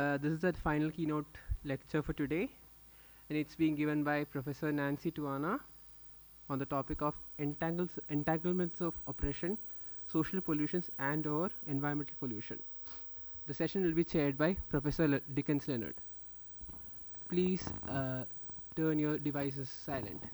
This is the final keynote lecture for today, and it's being given by Professor Nancy Tuana on the topic of entanglements of oppression, social pollutions, and/or environmental pollution. The session will be chaired by Professor Dickens Leonard. Please turn your devices silent.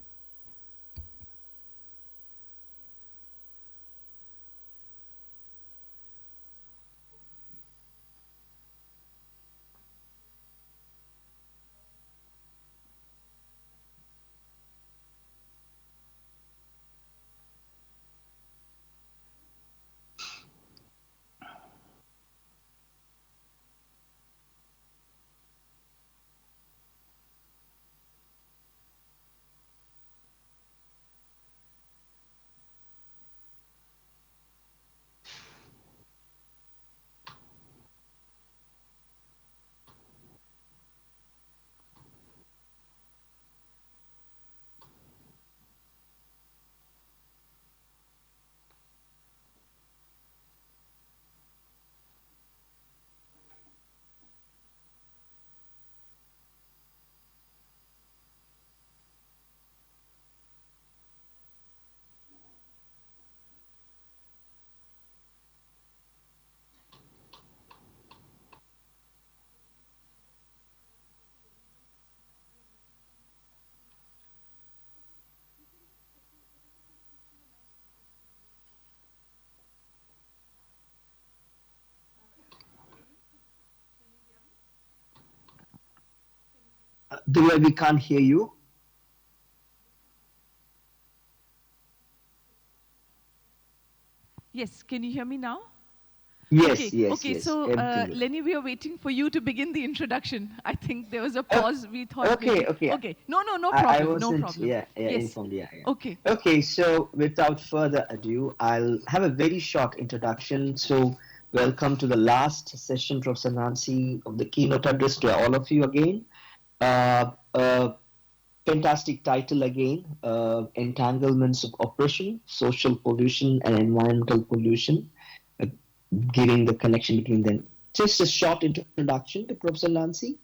Divya, we can't hear you. Yes, can you hear me now? Yes, Okay. yes. So, Everything. Lenny, we are waiting for you to begin the introduction. I think there was a pause. We thought Okay. Okay. No I problem. No wasn't, problem. Yes. informed. Yeah. Okay. Okay, so without further ado, I'll have a very short introduction. So, welcome to the last session, Professor Nancy, of the keynote address to all of you again. Uh, Fantastic title again, Entanglements of Oppression, Social Pollution, and Environmental Pollution, uh, giving the connection between them. Just a short introduction to Professor Nancy.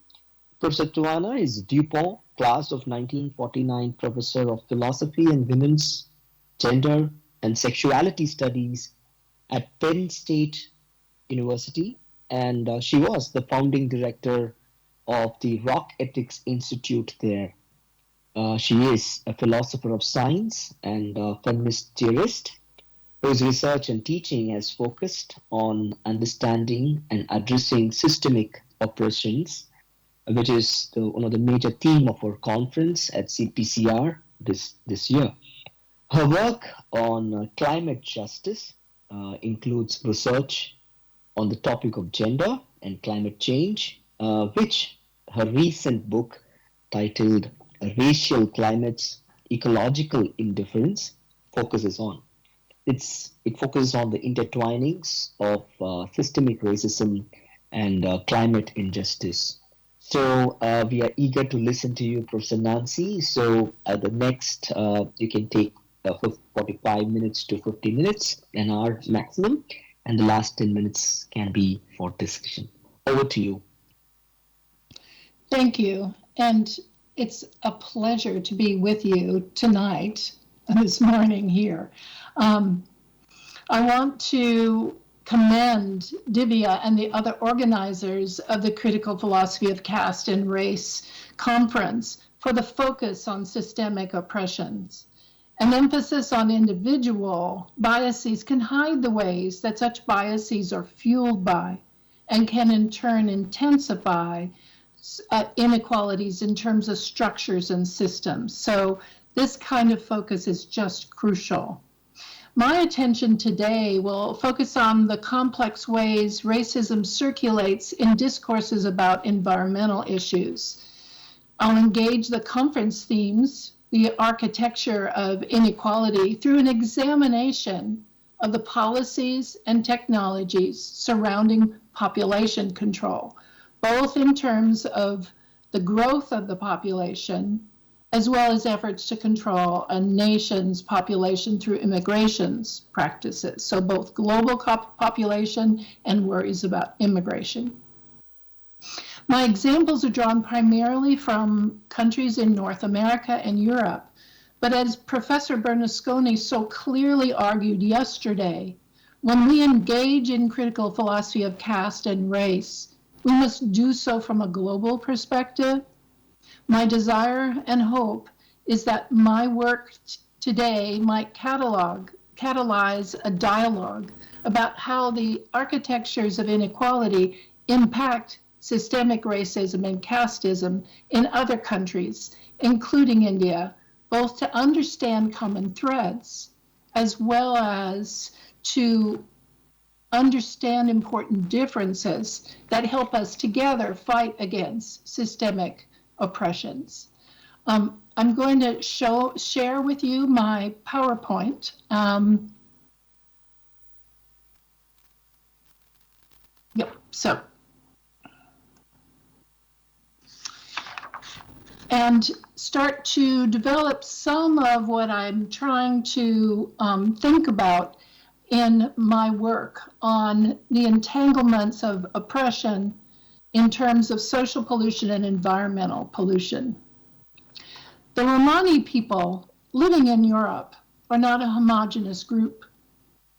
Professor Tuana is DuPont, class of 1949, professor of philosophy and women's, gender, and sexuality studies at Penn State University, and she was the founding director of the Rock Ethics Institute there. She is a philosopher of science and a feminist theorist whose research and teaching has focused on understanding and addressing systemic oppressions, which is one of the major theme of our conference at CPCR this year. Her work on climate justice includes research on the topic of gender and climate change, which her recent book titled Racial Climates, Ecological Indifference focuses on. It focuses on the intertwinings of systemic racism and climate injustice. So we are eager to listen to you, Professor Nancy. So the next, you can take 45 minutes to 50 minutes, an hour maximum, and the last 10 minutes can be for discussion. Over to you. Thank you. And it's a pleasure to be with you tonight, this morning here. I want to commend Divya and the other organizers of the Critical Philosophy of Caste and Race conference for the focus on systemic oppressions. An emphasis on individual biases can hide the ways that such biases are fueled by and can in turn intensify inequalities in terms of structures and systems. So this kind of focus is just crucial. My attention today will focus on the complex ways racism circulates in discourses about environmental issues. I'll engage the conference themes, the architecture of inequality, through an examination of the policies and technologies surrounding population control, both in terms of the growth of the population as well as efforts to control a nation's population through immigration practices. So both global population and worries about immigration. My examples are drawn primarily from countries in North America and Europe, but as Professor Bernasconi so clearly argued yesterday, when we engage in critical philosophy of caste and race, we must do so from a global perspective. My desire and hope is that my work today might catalyze a dialogue about how the architectures of inequality impact systemic racism and casteism in other countries, including India, both to understand common threads as well as to understand important differences that help us together fight against systemic oppressions. I'm going to share with you my PowerPoint. And start to develop some of what I'm trying to think about in my work on the entanglements of oppression in terms of social pollution and environmental pollution. The Romani people living in Europe are not a homogeneous group.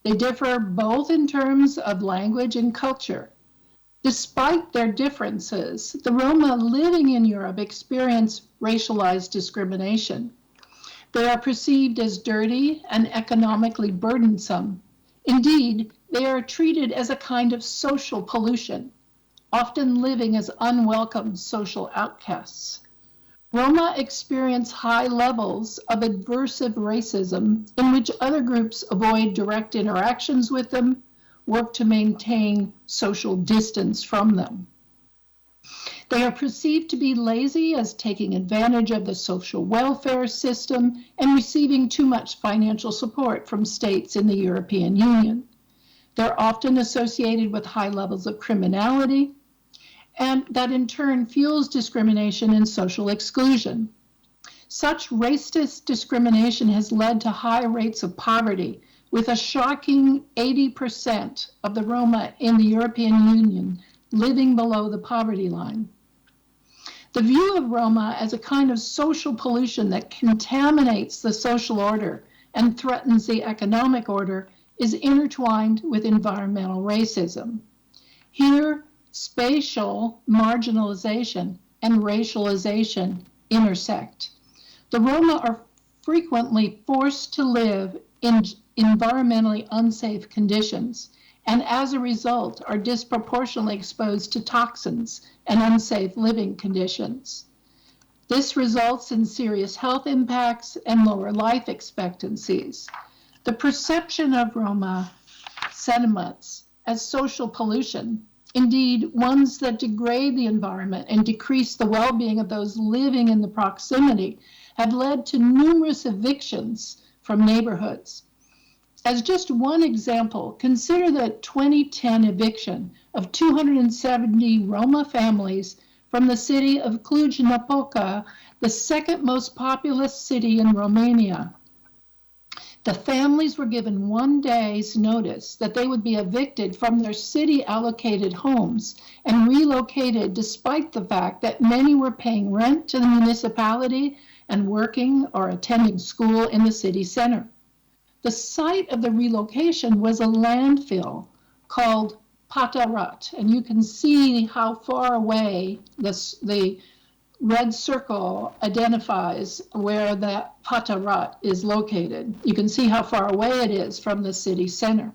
They differ both in terms of language and culture. Despite their differences, the Roma living in Europe experience racialized discrimination. They are perceived as dirty and economically burdensome. Indeed, they are treated as a kind of social pollution, often living as unwelcome social outcasts. Roma experience high levels of aversive racism in which other groups avoid direct interactions with them, work to maintain social distance from them. They are perceived to be lazy as taking advantage of the social welfare system and receiving too much financial support from states in the European Union. They're often associated with high levels of criminality, and that in turn fuels discrimination and social exclusion. Such racist discrimination has led to high rates of poverty, with a shocking 80% of the Roma in the European Union living below the poverty line. The view of Roma as a kind of social pollution that contaminates the social order and threatens the economic order is intertwined with environmental racism. Here, spatial marginalization and racialization intersect. The Roma are frequently forced to live in environmentally unsafe conditions, and as a result are disproportionately exposed to toxins and unsafe living conditions. This results in serious health impacts and lower life expectancies. The perception of Roma sentiments as social pollution, indeed ones that degrade the environment and decrease the well-being of those living in the proximity, have led to numerous evictions from neighborhoods. As just one example, consider the 2010 eviction of 270 Roma families from the city of Cluj-Napoca, the second most populous city in Romania. The families were given 1 day's notice that they would be evicted from their city-allocated homes and relocated despite the fact that many were paying rent to the municipality and working or attending school in the city center. The site of the relocation was a landfill called Patarat, and you can see how far away the red circle identifies where that Patarat is located. You can see how far away it is from the city center.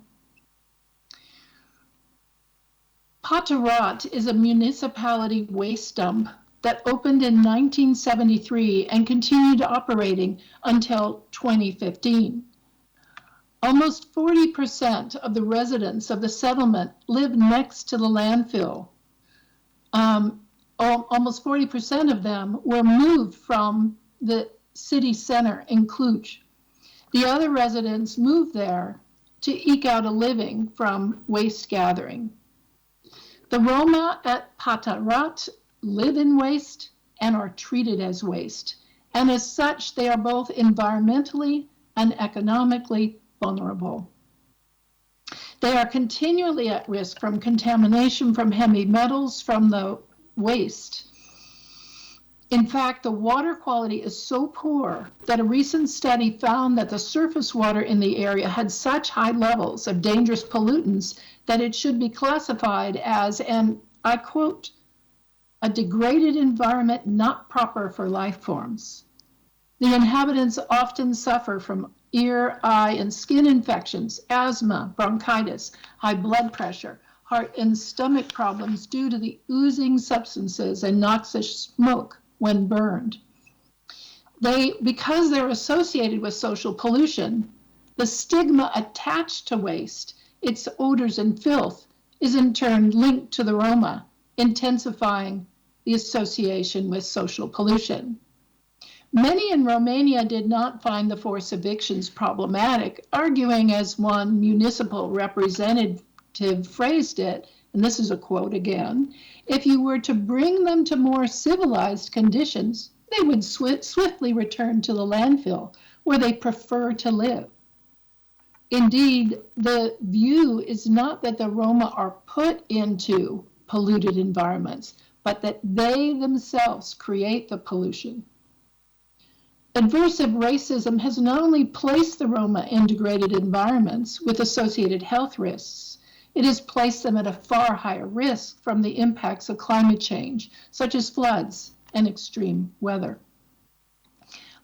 Patarat is a municipality waste dump that opened in 1973 and continued operating until 2015. Almost 40% of the residents of the settlement live next to the landfill. Almost 40% of them were moved from the city center in Cluj. The other residents moved there to eke out a living from waste gathering. The Roma at Patarat live in waste and are treated as waste, and as such, they are both environmentally and economically vulnerable. They are continually at risk from contamination from heavy metals from the waste. In fact, the water quality is so poor that a recent study found that the surface water in the area had such high levels of dangerous pollutants that it should be classified as, and I quote, a degraded environment not proper for life forms. The inhabitants often suffer from ear, eye, and skin infections, asthma, bronchitis, high blood pressure, heart and stomach problems due to the oozing substances and noxious smoke when burned. Because they're associated with social pollution, the stigma attached to waste, its odors and filth, is in turn linked to the Roma, intensifying the association with social pollution. Many in Romania did not find the forced evictions problematic, arguing, as one municipal representative phrased it, and this is a quote again, if you were to bring them to more civilized conditions, they would swiftly return to the landfill where they prefer to live. Indeed, the view is not that the Roma are put into polluted environments, but that they themselves create the pollution. Aversive racism has not only placed the Roma in degraded environments with associated health risks, it has placed them at a far higher risk from the impacts of climate change, such as floods and extreme weather.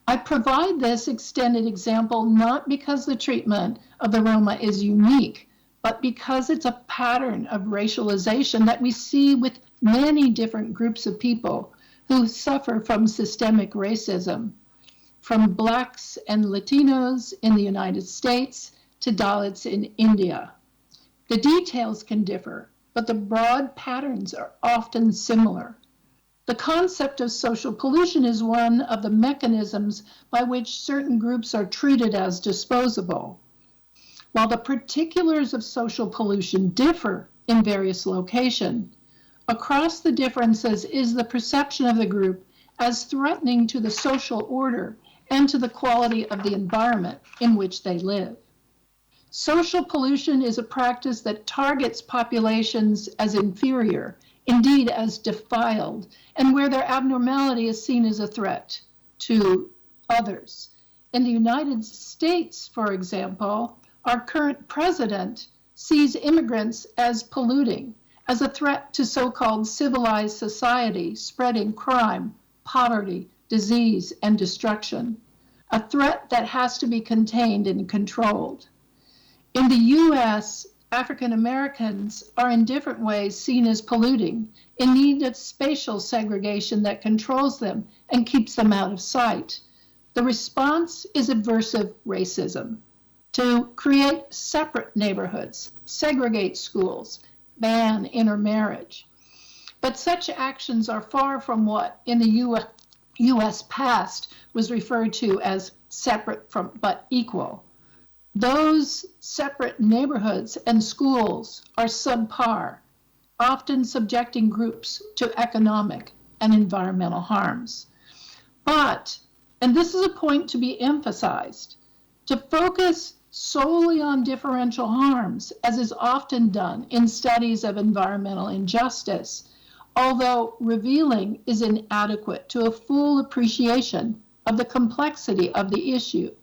I provide this extended example not because the treatment of the Roma is unique, but because it's a pattern of racialization that we see with many different groups of people who suffer from systemic racism, from Blacks and Latinos in the United States to Dalits in India. The details can differ, but the broad patterns are often similar. The concept of social pollution is one of the mechanisms by which certain groups are treated as disposable. While the particulars of social pollution differ in various locations, across the differences is the perception of the group as threatening to the social order and to the quality of the environment in which they live. Social pollution is a practice that targets populations as inferior, indeed as defiled, and where their abnormality is seen as a threat to others. In the United States, for example, our current president sees immigrants as polluting, as a threat to so-called civilized society, spreading crime, poverty, disease, and destruction, a threat that has to be contained and controlled. In the US, African Americans are in different ways seen as polluting, in need of spatial segregation that controls them and keeps them out of sight. The response is aversive racism, to create separate neighborhoods, segregate schools, ban intermarriage. But such actions are far from what in the US past was referred to as separate from but equal. Those separate neighborhoods and schools are subpar, often subjecting groups to economic and environmental harms. But, and this is a point to be emphasized, to focus solely on differential harms, as is often done in studies of environmental injustice, although revealing, is inadequate to a full appreciation of the complexity of the issue.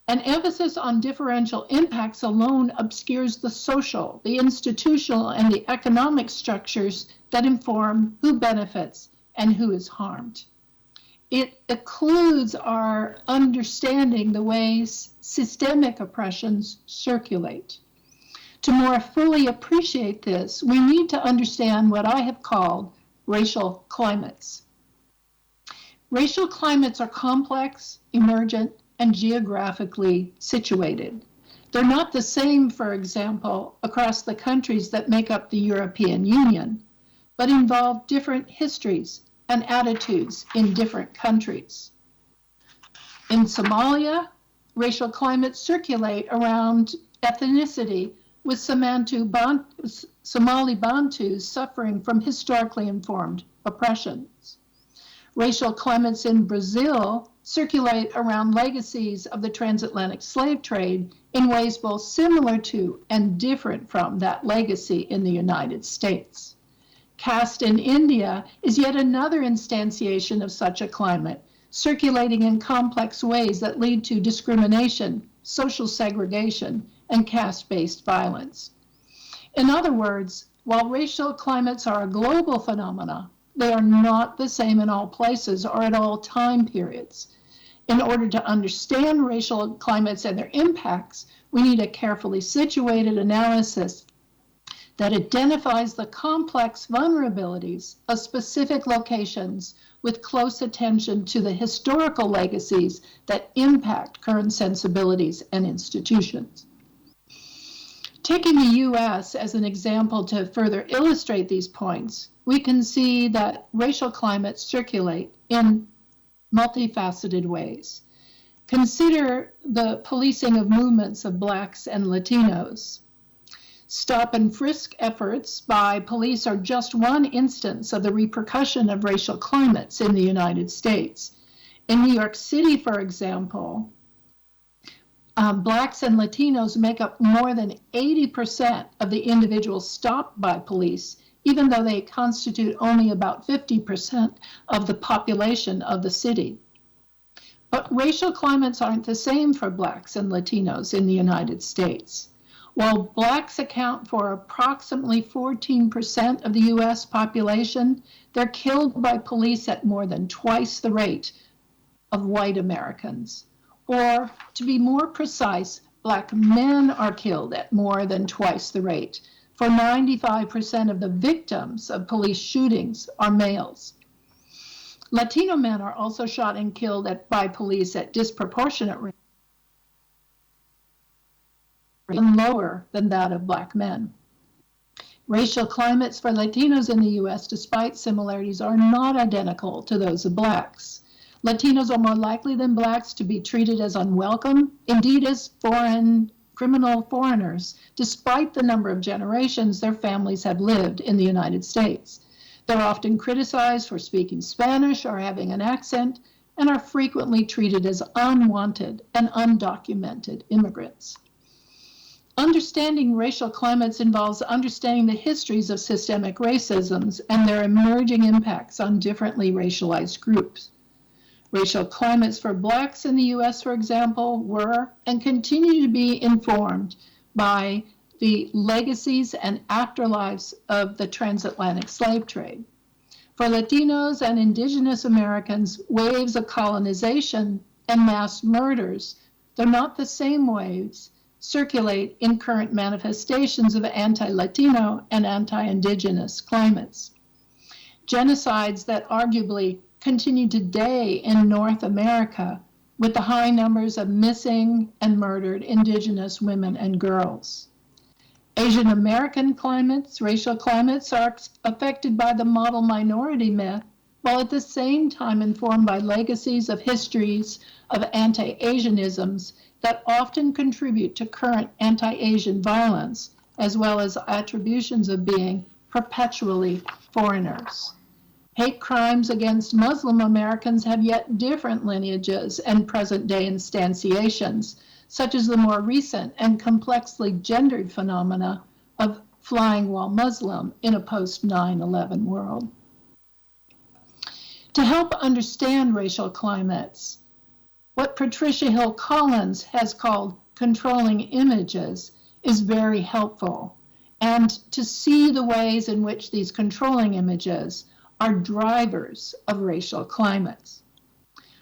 An emphasis on differential impacts alone obscures the social, the institutional, and the economic structures that inform who benefits and who is harmed. It occludes our understanding the ways systemic oppressions circulate. To more fully appreciate this, we need to understand what I have called racial climates. Racial climates are complex, emergent, and geographically situated. They're not the same, for example, across the countries that make up the European Union, but involve different histories and attitudes in different countries. In Somalia, racial climates circulate around ethnicity, with Somali Bantus suffering from historically informed oppressions. Racial climates in Brazil circulate around legacies of the transatlantic slave trade in ways both similar to and different from that legacy in the United States. Caste in India is yet another instantiation of such a climate, circulating in complex ways that lead to discrimination, social segregation, and caste-based violence. In other words, while racial climates are a global phenomena, they are not the same in all places or at all time periods. In order to understand racial climates and their impacts, we need a carefully situated analysis that identifies the complex vulnerabilities of specific locations with close attention to the historical legacies that impact current sensibilities and institutions. Taking the US as an example to further illustrate these points, we can see that racial climates circulate in multifaceted ways. Consider the policing of movements of Blacks and Latinos. Stop and frisk efforts by police are just one instance of the repercussion of racial climates in the United States. In New York City, for example, Blacks and Latinos make up more than 80% of the individuals stopped by police, even though they constitute only about 50% of the population of the city. But racial climates aren't the same for Blacks and Latinos in the United States. While Blacks account for approximately 14% of the US population, they're killed by police at more than twice the rate of white Americans. Or, to be more precise, Black men are killed at more than twice the rate, for 95% of the victims of police shootings are males. Latino men are also shot and killed by police at disproportionate rates, and lower than that of Black men. Racial climates for Latinos in the US, despite similarities, are not identical to those of Blacks. Latinos are more likely than Blacks to be treated as unwelcome, indeed as criminal foreigners, despite the number of generations their families have lived in the United States. They're often criticized for speaking Spanish or having an accent, and are frequently treated as unwanted and undocumented immigrants. Understanding racial climates involves understanding the histories of systemic racisms and their emerging impacts on differently racialized groups. Racial climates for Blacks in the US, for example, were and continue to be informed by the legacies and afterlives of the transatlantic slave trade. For Latinos and Indigenous Americans, waves of colonization and mass murders, though not the same waves, circulate in current manifestations of anti-Latino and anti-Indigenous climates. Genocides that arguably continue today in North America with the high numbers of missing and murdered Indigenous women and girls. Asian American climates, racial climates, are affected by the model minority myth, while at the same time informed by legacies of histories of anti-Asianisms that often contribute to current anti-Asian violence, as well as attributions of being perpetually foreigners. Hate crimes against Muslim Americans have yet different lineages and present-day instantiations, such as the more recent and complexly gendered phenomena of flying while Muslim in a post-9/11 world. To help understand racial climates, what Patricia Hill Collins has called controlling images is very helpful, and to see the ways in which these controlling images are drivers of racial climates.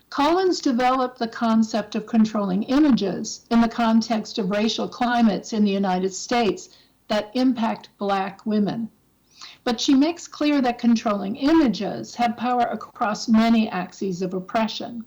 Collins developed the concept of controlling images in the context of racial climates in the United States that impact Black women. But she makes clear that controlling images have power across many axes of oppression.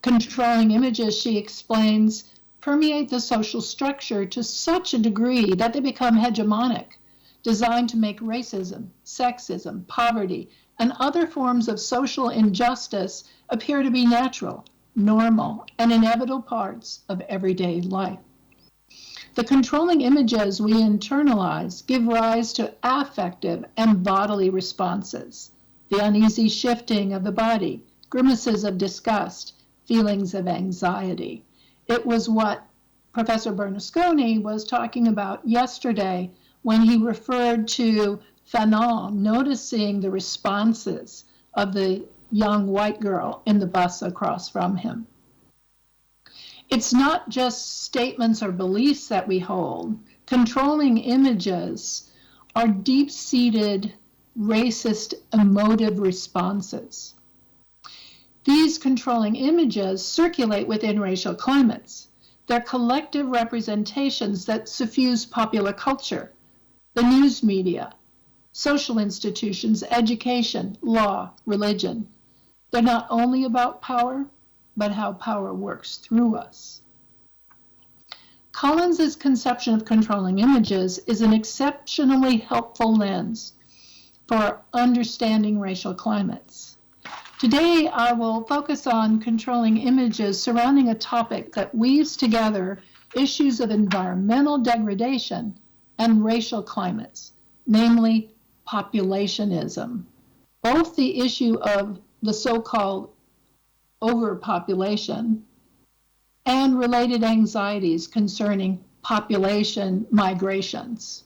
Controlling images, she explains, permeate the social structure to such a degree that they become hegemonic, designed to make racism, sexism, poverty, and other forms of social injustice appear to be natural, normal, and inevitable parts of everyday life. The controlling images we internalize give rise to affective and bodily responses, the uneasy shifting of the body, grimaces of disgust, feelings of anxiety. It was what Professor Bernasconi was talking about yesterday when he referred to Fanon noticing the responses of the young white girl in the bus across from him. It's not just statements or beliefs that we hold. Controlling images are deep-seated, racist, emotive responses. These controlling images circulate within racial climates. They're collective representations that suffuse popular culture, the news media, social institutions, education, law, religion. They're not only about power, but how power works through us. Collins's conception of controlling images is an exceptionally helpful lens for understanding racial climates. Today, I will focus on controlling images surrounding a topic that weaves together issues of environmental degradation and racial climates, namely populationism. Both the issue of the so-called overpopulation and related anxieties concerning population migrations.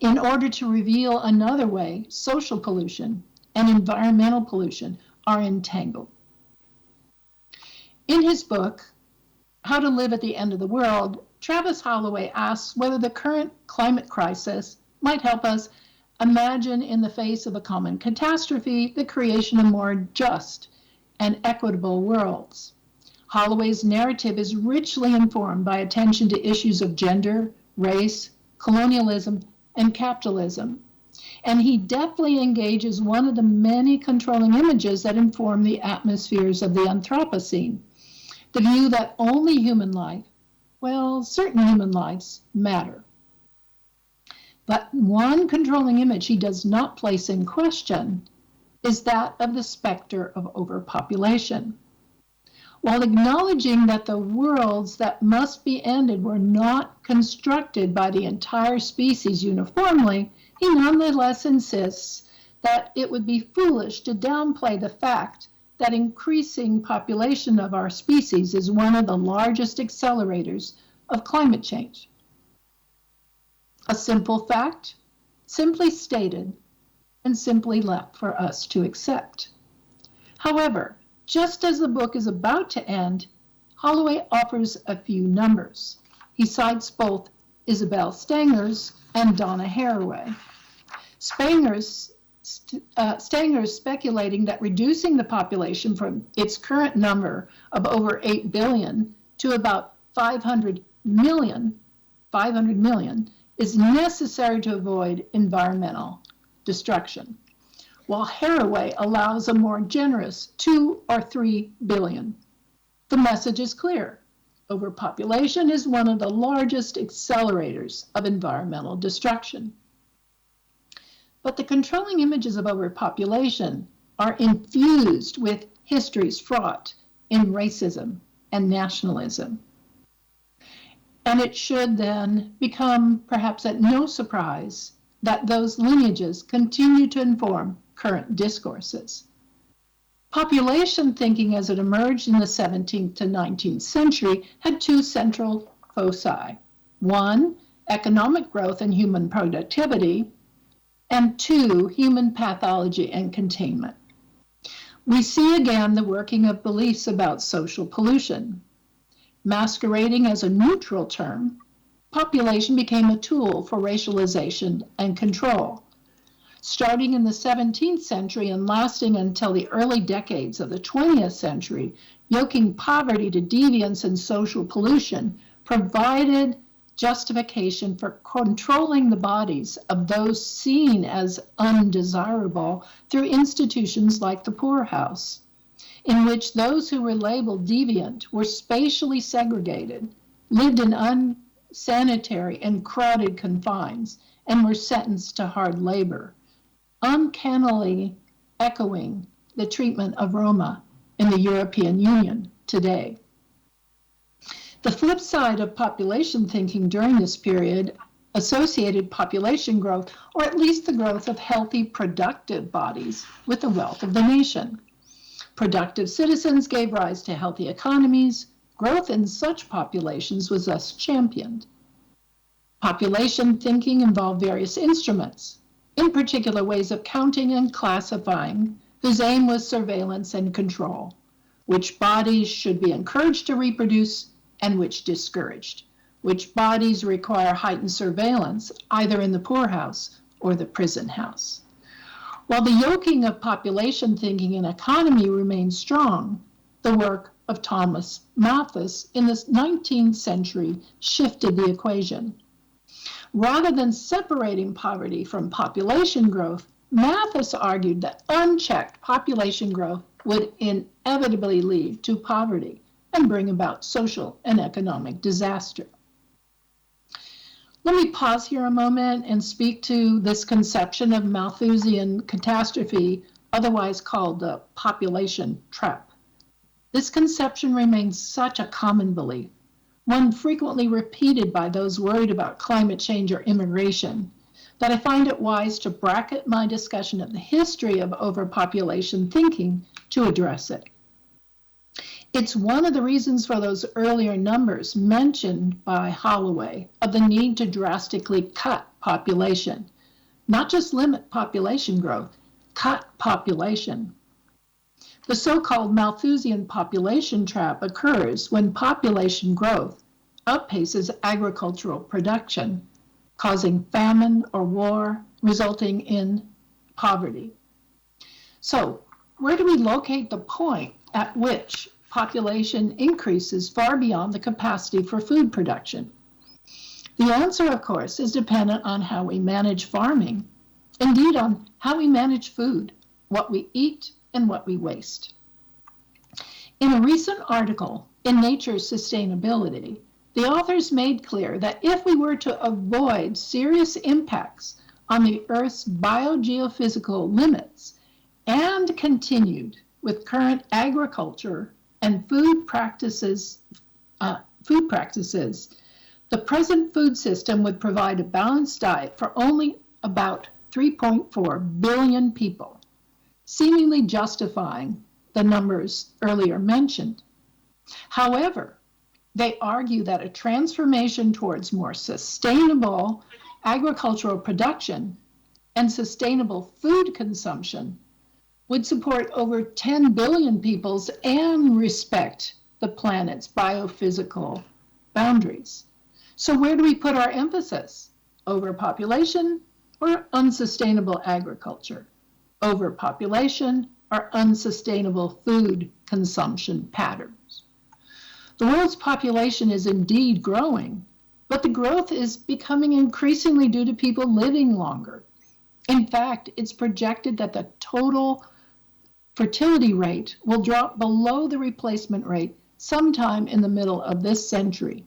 In order to reveal another way, social pollution and environmental pollution are entangled. In his book, How to Live at the End of the World, Travis Holloway asks whether the current climate crisis might help us imagine in the face of a common catastrophe the creation of more just and equitable worlds. Holloway's narrative is richly informed by attention to issues of gender, race, colonialism, and capitalism. And he deftly engages one of the many controlling images that inform the atmospheres of the Anthropocene, the view that only human life, well, certain human lives matter. But one controlling image he does not place in question is that of the specter of overpopulation. While acknowledging that the worlds that must be ended were not constructed by the entire species uniformly, he nonetheless insists that it would be foolish to downplay the fact that increasing population of our species is one of the largest accelerators of climate change. A simple fact, simply stated, and simply left for us to accept. However, just as the book is about to end, Holloway offers a few numbers. He cites both Isabel Stanger's and Donna Haraway. Stanger's speculating that reducing the population from its current number of over 8 billion to about 500 million is necessary to avoid environmental destruction, while Haraway allows a more generous 2 or 3 billion. The message is clear. Overpopulation is one of the largest accelerators of environmental destruction. But the controlling images of overpopulation are infused with histories fraught in racism and nationalism. And it should then become perhaps at no surprise that those lineages continue to inform current discourses. Population thinking as it emerged in the 17th to 19th century had two central foci. One, economic growth and human productivity, and two, human pathology and containment. We see again the working of beliefs about social pollution. Masquerading as a neutral term, population became a tool for racialization and control. Starting in the 17th century and lasting until the early decades of the 20th century, yoking poverty to deviance and social pollution provided justification for controlling the bodies of those seen as undesirable through institutions like the poorhouse, in which those who were labeled deviant were spatially segregated, lived in unsanitary and crowded confines, and were sentenced to hard labor, uncannily echoing the treatment of Roma in the European Union today. The flip side of population thinking during this period associated population growth, or at least the growth of healthy, productive bodies, with the wealth of the nation. Productive citizens gave rise to healthy economies. Growth in such populations was thus championed. Population thinking involved various instruments: in particular ways of counting and classifying, whose aim was surveillance and control, which bodies should be encouraged to reproduce and which discouraged, which bodies require heightened surveillance, either in the poorhouse or the prison house. While the yoking of population thinking and economy remains strong, the work of Thomas Malthus in the 19th century shifted the equation. Rather than separating poverty from population growth, Malthus argued that unchecked population growth would inevitably lead to poverty and bring about social and economic disaster. Let me pause here a moment and speak to this conception of Malthusian catastrophe, otherwise called the population trap. This conception remains such a common belief, one frequently repeated by those worried about climate change or immigration, that I find it wise to bracket my discussion of the history of overpopulation thinking to address it. It's one of the reasons for those earlier numbers mentioned by Holloway of the need to drastically cut population, not just limit population growth, cut population. The so-called Malthusian population trap occurs when population growth outpaces agricultural production, causing famine or war, resulting in poverty. So, where do we locate the point at which population increases far beyond the capacity for food production? The answer, of course, is dependent on how we manage farming, indeed on how we manage food, what we eat, and what we waste. In a recent article in Nature's Sustainability, the authors made clear that if we were to avoid serious impacts on the Earth's biogeophysical limits and continued with current agriculture and food practices, the present food system would provide a balanced diet for only about 3.4 billion people, seemingly justifying the numbers earlier mentioned. However, they argue that a transformation towards more sustainable agricultural production and sustainable food consumption would support over 10 billion peoples and respect the planet's biophysical boundaries. So where do we put our emphasis? Overpopulation or unsustainable agriculture? Overpopulation or unsustainable food consumption patterns? The world's population is indeed growing, but the growth is becoming increasingly due to people living longer. In fact, it's projected that the total fertility rate will drop below the replacement rate sometime in the middle of this century.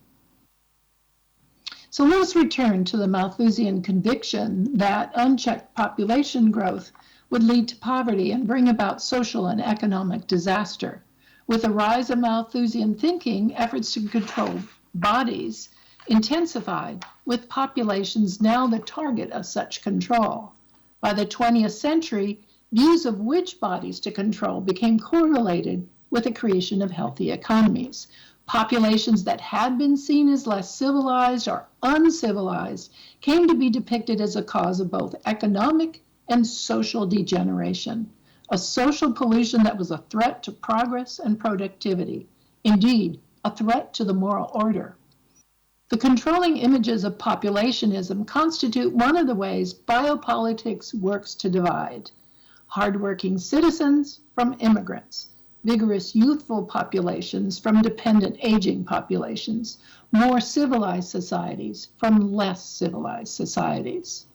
So let's return to the Malthusian conviction that unchecked population growth would lead to poverty and bring about social and economic disaster. With the rise of Malthusian thinking, efforts to control bodies intensified, with populations now the target of such control. By the 20th century, views of which bodies to control became correlated with the creation of healthy economies. Populations that had been seen as less civilized or uncivilized came to be depicted as a cause of both economic and social degeneration, a social pollution that was a threat to progress and productivity, indeed, a threat to the moral order. The controlling images of populationism constitute one of the ways biopolitics works to divide hardworking citizens from immigrants, vigorous youthful populations from dependent aging populations, more civilized societies from less civilized societies.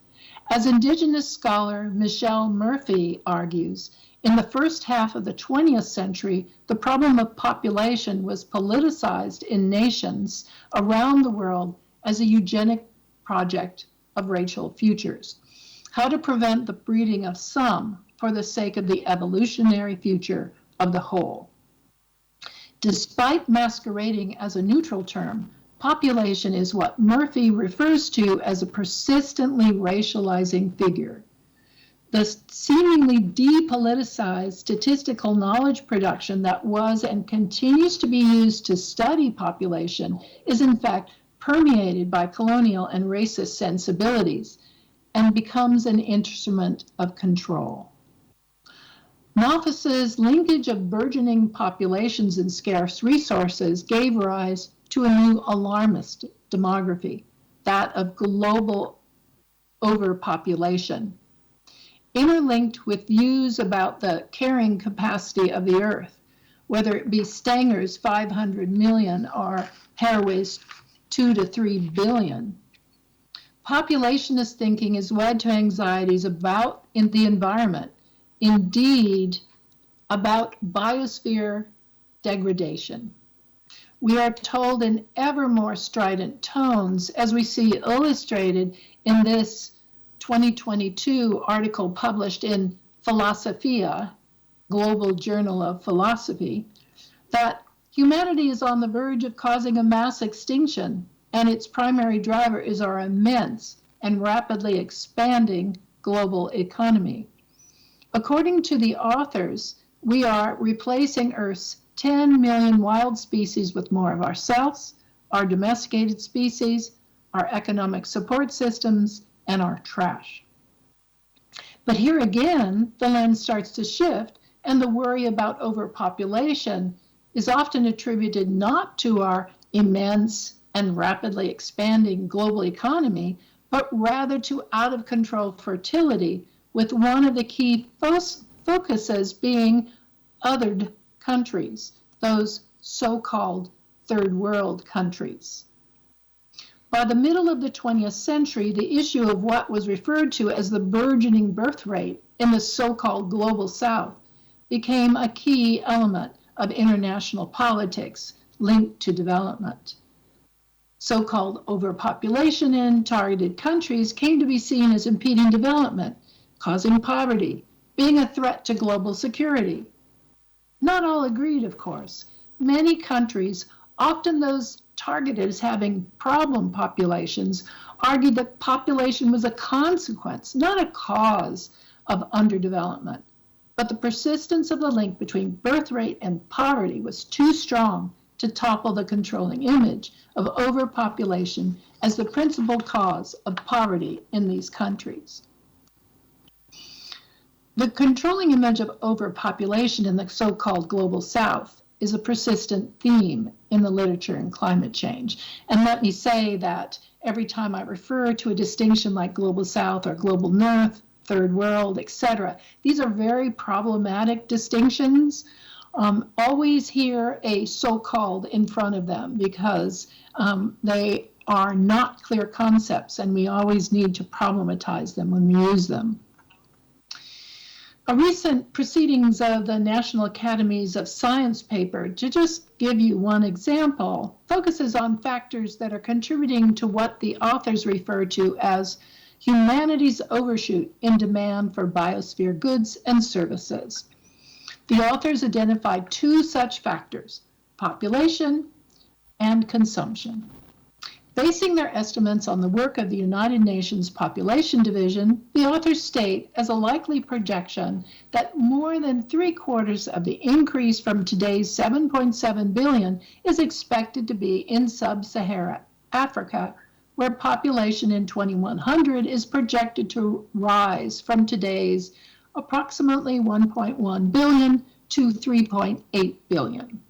As Indigenous scholar Michelle Murphy argues, in the first half of the 20th century, the problem of population was politicized in nations around the world as a eugenic project of racial futures. How to prevent the breeding of some for the sake of the evolutionary future of the whole. Despite masquerading as a neutral term, population is what Murphy refers to as a persistently racializing figure. The seemingly depoliticized statistical knowledge production that was and continues to be used to study population is in fact permeated by colonial and racist sensibilities, and becomes an instrument of control. Malthus's linkage of burgeoning populations and scarce resources gave rise to a new alarmist demography, that of global overpopulation. Interlinked with views about the carrying capacity of the Earth, whether it be Stanger's 500 million or Haraway's 2 to 3 billion. Populationist thinking is led to anxieties about the environment, indeed about biosphere degradation. We are told in ever more strident tones, as we see illustrated in this 2022 article published in Philosophia, Global Journal of Philosophy, that humanity is on the verge of causing a mass extinction, and its primary driver is our immense and rapidly expanding global economy. According to the authors, we are replacing Earth's 10 million wild species with more of ourselves, our domesticated species, our economic support systems, and our trash. But here again, the lens starts to shift, and the worry about overpopulation is often attributed not to our immense and rapidly expanding global economy, but rather to out-of-control fertility, with one of the key focuses being othered countries, those so-called third world countries. By the middle of the 20th century, the issue of what was referred to as the burgeoning birth rate in the so-called global south became a key element of international politics linked to development. So-called overpopulation in targeted countries came to be seen as impeding development, causing poverty, being a threat to global security. Not all agreed, of course. Many countries, often those targeted as having problem populations, argued that population was a consequence, not a cause of underdevelopment. But the persistence of the link between birth rate and poverty was too strong to topple the controlling image of overpopulation as the principal cause of poverty in these countries. The controlling image of overpopulation in the so-called global south is a persistent theme in the literature in climate change. And let me say that every time I refer to a distinction like global south or global north, third world, etc., these are very problematic distinctions. Always hear a so-called in front of them because they are not clear concepts, and we always need to problematize them when we use them. A recent proceedings of the National Academies of Science paper, to just give you one example, focuses on factors that are contributing to what the authors refer to as humanity's overshoot in demand for biosphere goods and services. The authors identified two such factors, population and consumption. Basing their estimates on the work of the United Nations Population Division, the authors state as a likely projection that more than 3/4 of the increase from today's 7.7 billion is expected to be in sub-Saharan Africa, where population in 2100 is projected to rise from today's approximately 1.1 billion to 3.8 billion.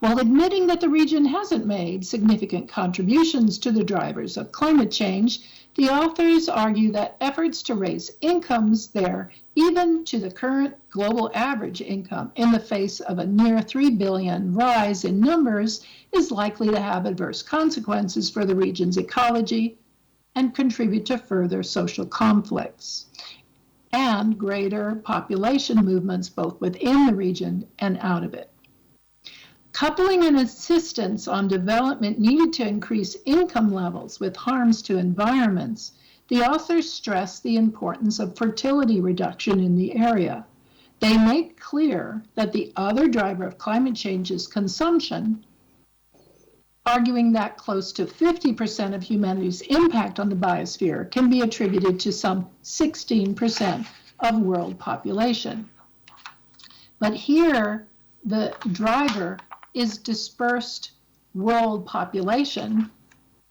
While admitting that the region hasn't made significant contributions to the drivers of climate change, the authors argue that efforts to raise incomes there, even to the current global average income in the face of a near 3 billion rise in numbers, is likely to have adverse consequences for the region's ecology and contribute to further social conflicts and greater population movements both within the region and out of it. Coupling an insistence on development needed to increase income levels with harms to environments, the authors stress the importance of fertility reduction in the area. They make clear that the other driver of climate change is consumption, arguing that close to 50% of humanity's impact on the biosphere can be attributed to some 16% of world population. But here, the driver is dispersed world population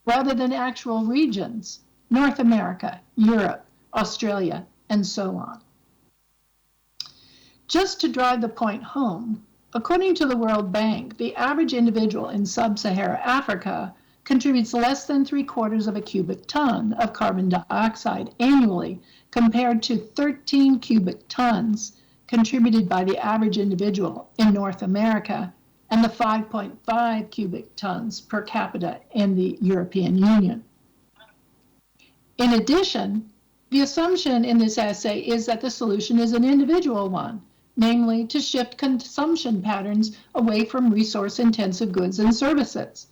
rather than actual regions. North America, Europe, Australia, and so on. Just to drive the point home, according to the World Bank, the average individual in sub-Saharan Africa contributes less than 3/4 of a cubic ton of carbon dioxide annually, compared to 13 cubic tons contributed by the average individual in North America and the 5.5 cubic tons per capita in the European Union. In addition, the assumption in this essay is that the solution is an individual one, namely to shift consumption patterns away from resource-intensive goods and services.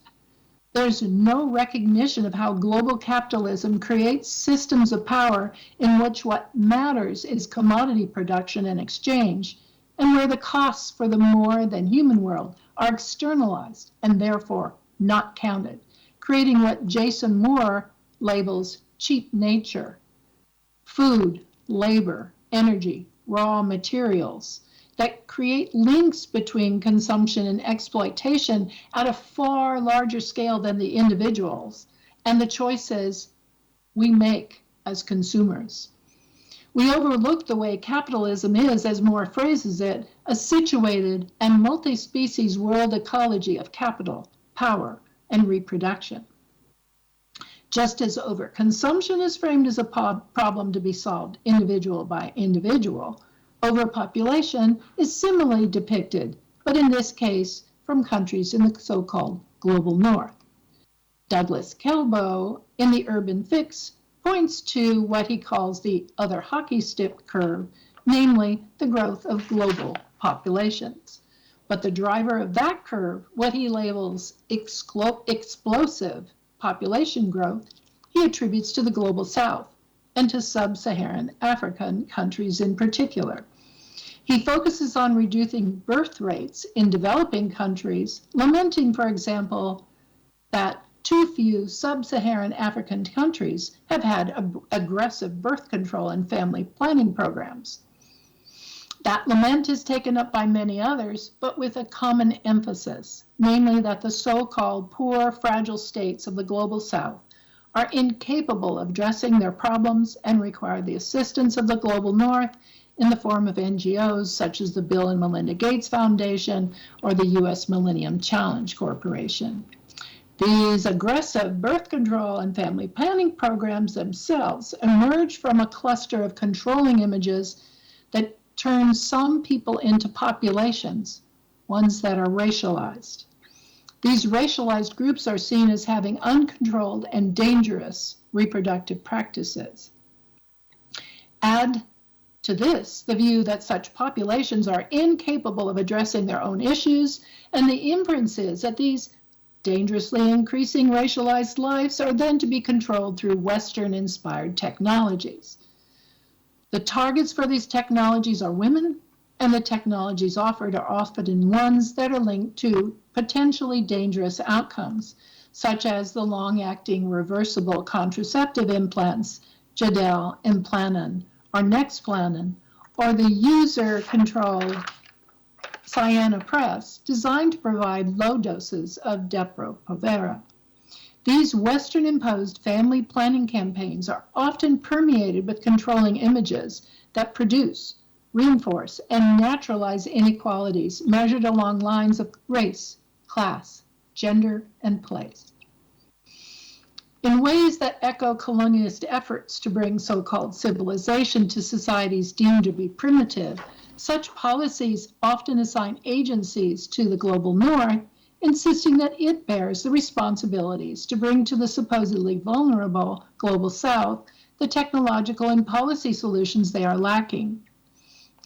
There's no recognition of how global capitalism creates systems of power in which what matters is commodity production and exchange, and where the costs for the more than human world are externalized and therefore not counted, creating what Jason Moore labels cheap nature: food, labor, energy, raw materials that create links between consumption and exploitation at a far larger scale than the individuals and the choices we make as consumers. We overlook the way capitalism is, as Moore phrases it, a situated and multi-species world ecology of capital, power, and reproduction. Just as overconsumption is framed as a problem to be solved individual by individual, overpopulation is similarly depicted, but in this case from countries in the so-called global north. Douglas Kelbo, in The Urban Fix, points to what he calls the other hockey stick curve, namely the growth of global populations. But the driver of that curve, what he labels explosive population growth, he attributes to the global south and to sub-Saharan African countries in particular. He focuses on reducing birth rates in developing countries, lamenting, for example, that too few sub-Saharan African countries have had aggressive birth control and family planning programs. That lament is taken up by many others, but with a common emphasis, namely that the so-called poor, fragile states of the global south are incapable of addressing their problems and require the assistance of the global north in the form of NGOs such as the Bill and Melinda Gates Foundation or the U.S. Millennium Challenge Corporation. These aggressive birth control and family planning programs themselves emerge from a cluster of controlling images that turn some people into populations, ones that are racialized. These racialized groups are seen as having uncontrolled and dangerous reproductive practices. Add to this the view that such populations are incapable of addressing their own issues, and the inference is that these dangerously increasing racialized lives are then to be controlled through Western-inspired technologies. The targets for these technologies are women, and the technologies offered are often ones that are linked to potentially dangerous outcomes, such as the long-acting reversible contraceptive implants, Jadel, Implanon, or Nexplanon, or the user-controlled Cyanopress, designed to provide low doses of Depo-Provera. These Western-imposed family planning campaigns are often permeated with controlling images that produce, reinforce, and naturalize inequalities measured along lines of race, class, gender, and place. In ways that echo colonialist efforts to bring so-called civilization to societies deemed to be primitive, such policies often assign agencies to the global north, insisting that it bears the responsibilities to bring to the supposedly vulnerable global south the technological and policy solutions they are lacking.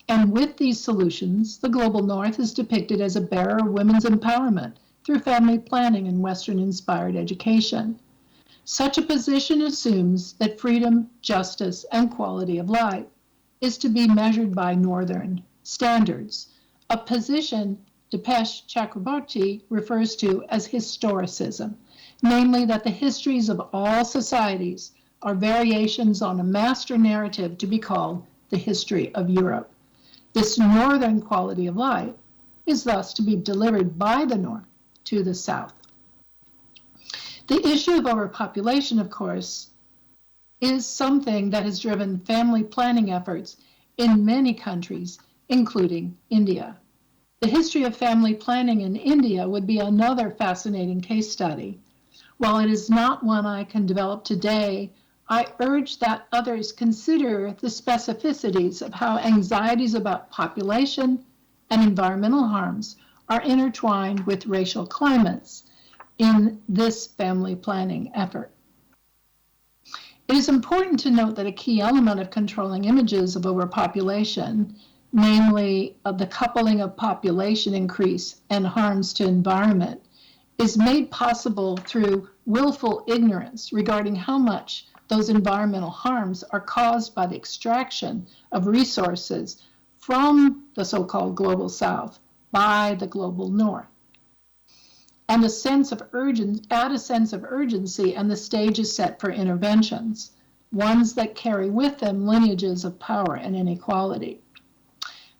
And with these solutions, the global north is depicted as a bearer of women's empowerment through family planning and Western-inspired education. Such a position assumes that freedom, justice, and quality of life is to be measured by Northern standards, a position Dipesh Chakrabarty refers to as historicism, namely that the histories of all societies are variations on a master narrative to be called the history of Europe. This Northern quality of life is thus to be delivered by the North to the South. The issue of overpopulation, of course, is something that has driven family planning efforts in many countries, including India. The history of family planning in India would be another fascinating case study. While it is not one I can develop today, I urge that others consider the specificities of how anxieties about population and environmental harms are intertwined with racial climates in this family planning effort. It is important to note that a key element of controlling images of overpopulation, namely the coupling of population increase and harms to environment, is made possible through willful ignorance regarding how much those environmental harms are caused by the extraction of resources from the so-called global south by the global north. And add a sense of urgency, and the stage is set for interventions, ones that carry with them lineages of power and inequality.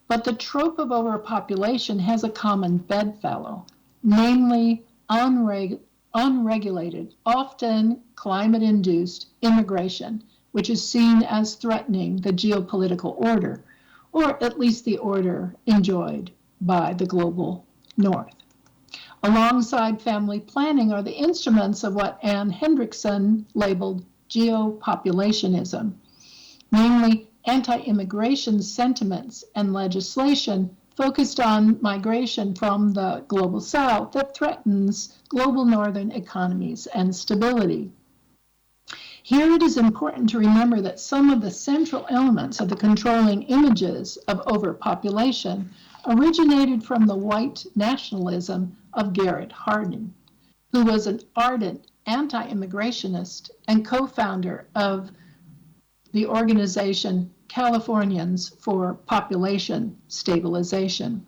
But the trope of overpopulation has a common bedfellow, namely unregulated, often climate-induced immigration, which is seen as threatening the geopolitical order, or at least the order enjoyed by the global north. Alongside family planning are the instruments of what Anne Hendrickson labeled geopopulationism, namely anti-immigration sentiments and legislation focused on migration from the global south that threatens global northern economies and stability. Here it is important to remember that some of the central elements of the controlling images of overpopulation originated from the white nationalism of Garrett Hardin, who was an ardent anti-immigrationist and co-founder of the organization Californians for Population Stabilization.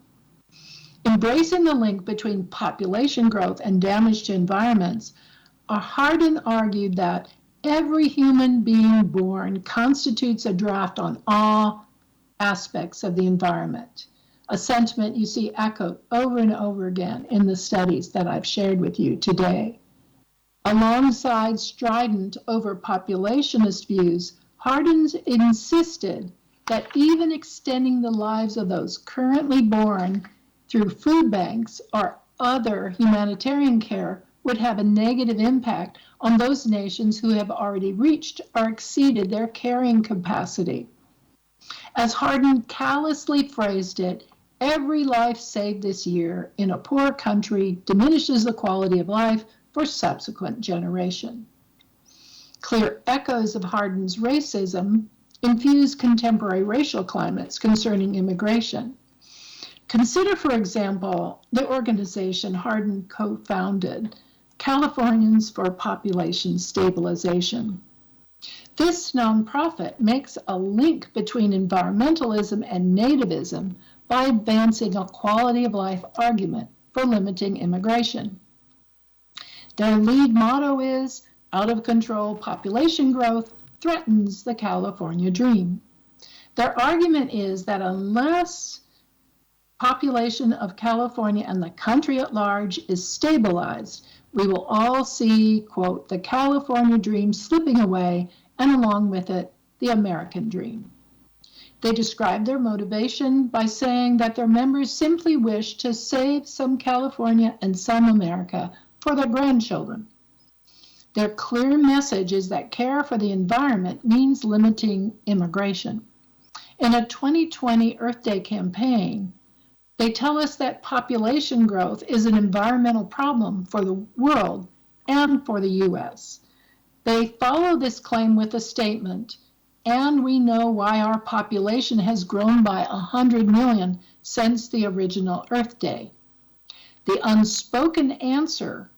Embracing the link between population growth and damage to environments, Hardin argued that every human being born constitutes a draft on all aspects of the environment, a sentiment you see echoed over and over again in the studies that I've shared with you today. Alongside strident overpopulationist views, Hardin insisted that even extending the lives of those currently born through food banks or other humanitarian care would have a negative impact on those nations who have already reached or exceeded their carrying capacity. As Hardin callously phrased it, every life saved this year in a poor country diminishes the quality of life for subsequent generations. Clear echoes of Hardin's racism infuse contemporary racial climates concerning immigration. Consider, for example, the organization Hardin co-founded, Californians for Population Stabilization. This nonprofit makes a link between environmentalism and nativism by advancing a quality of life argument for limiting immigration. Their lead motto is, out of control population growth threatens the California dream. Their argument is that unless population of California and the country at large is stabilized, we will all see, quote, the California dream slipping away, and along with it, the American dream. They describe their motivation by saying that their members simply wish to save some California and some America for their grandchildren. Their clear message is that care for the environment means limiting immigration. In a 2020 Earth Day campaign, they tell us that population growth is an environmental problem for the world and for the U.S. They follow this claim with a statement, and we know why our population has grown by 100 million since the original Earth Day. The unspoken answer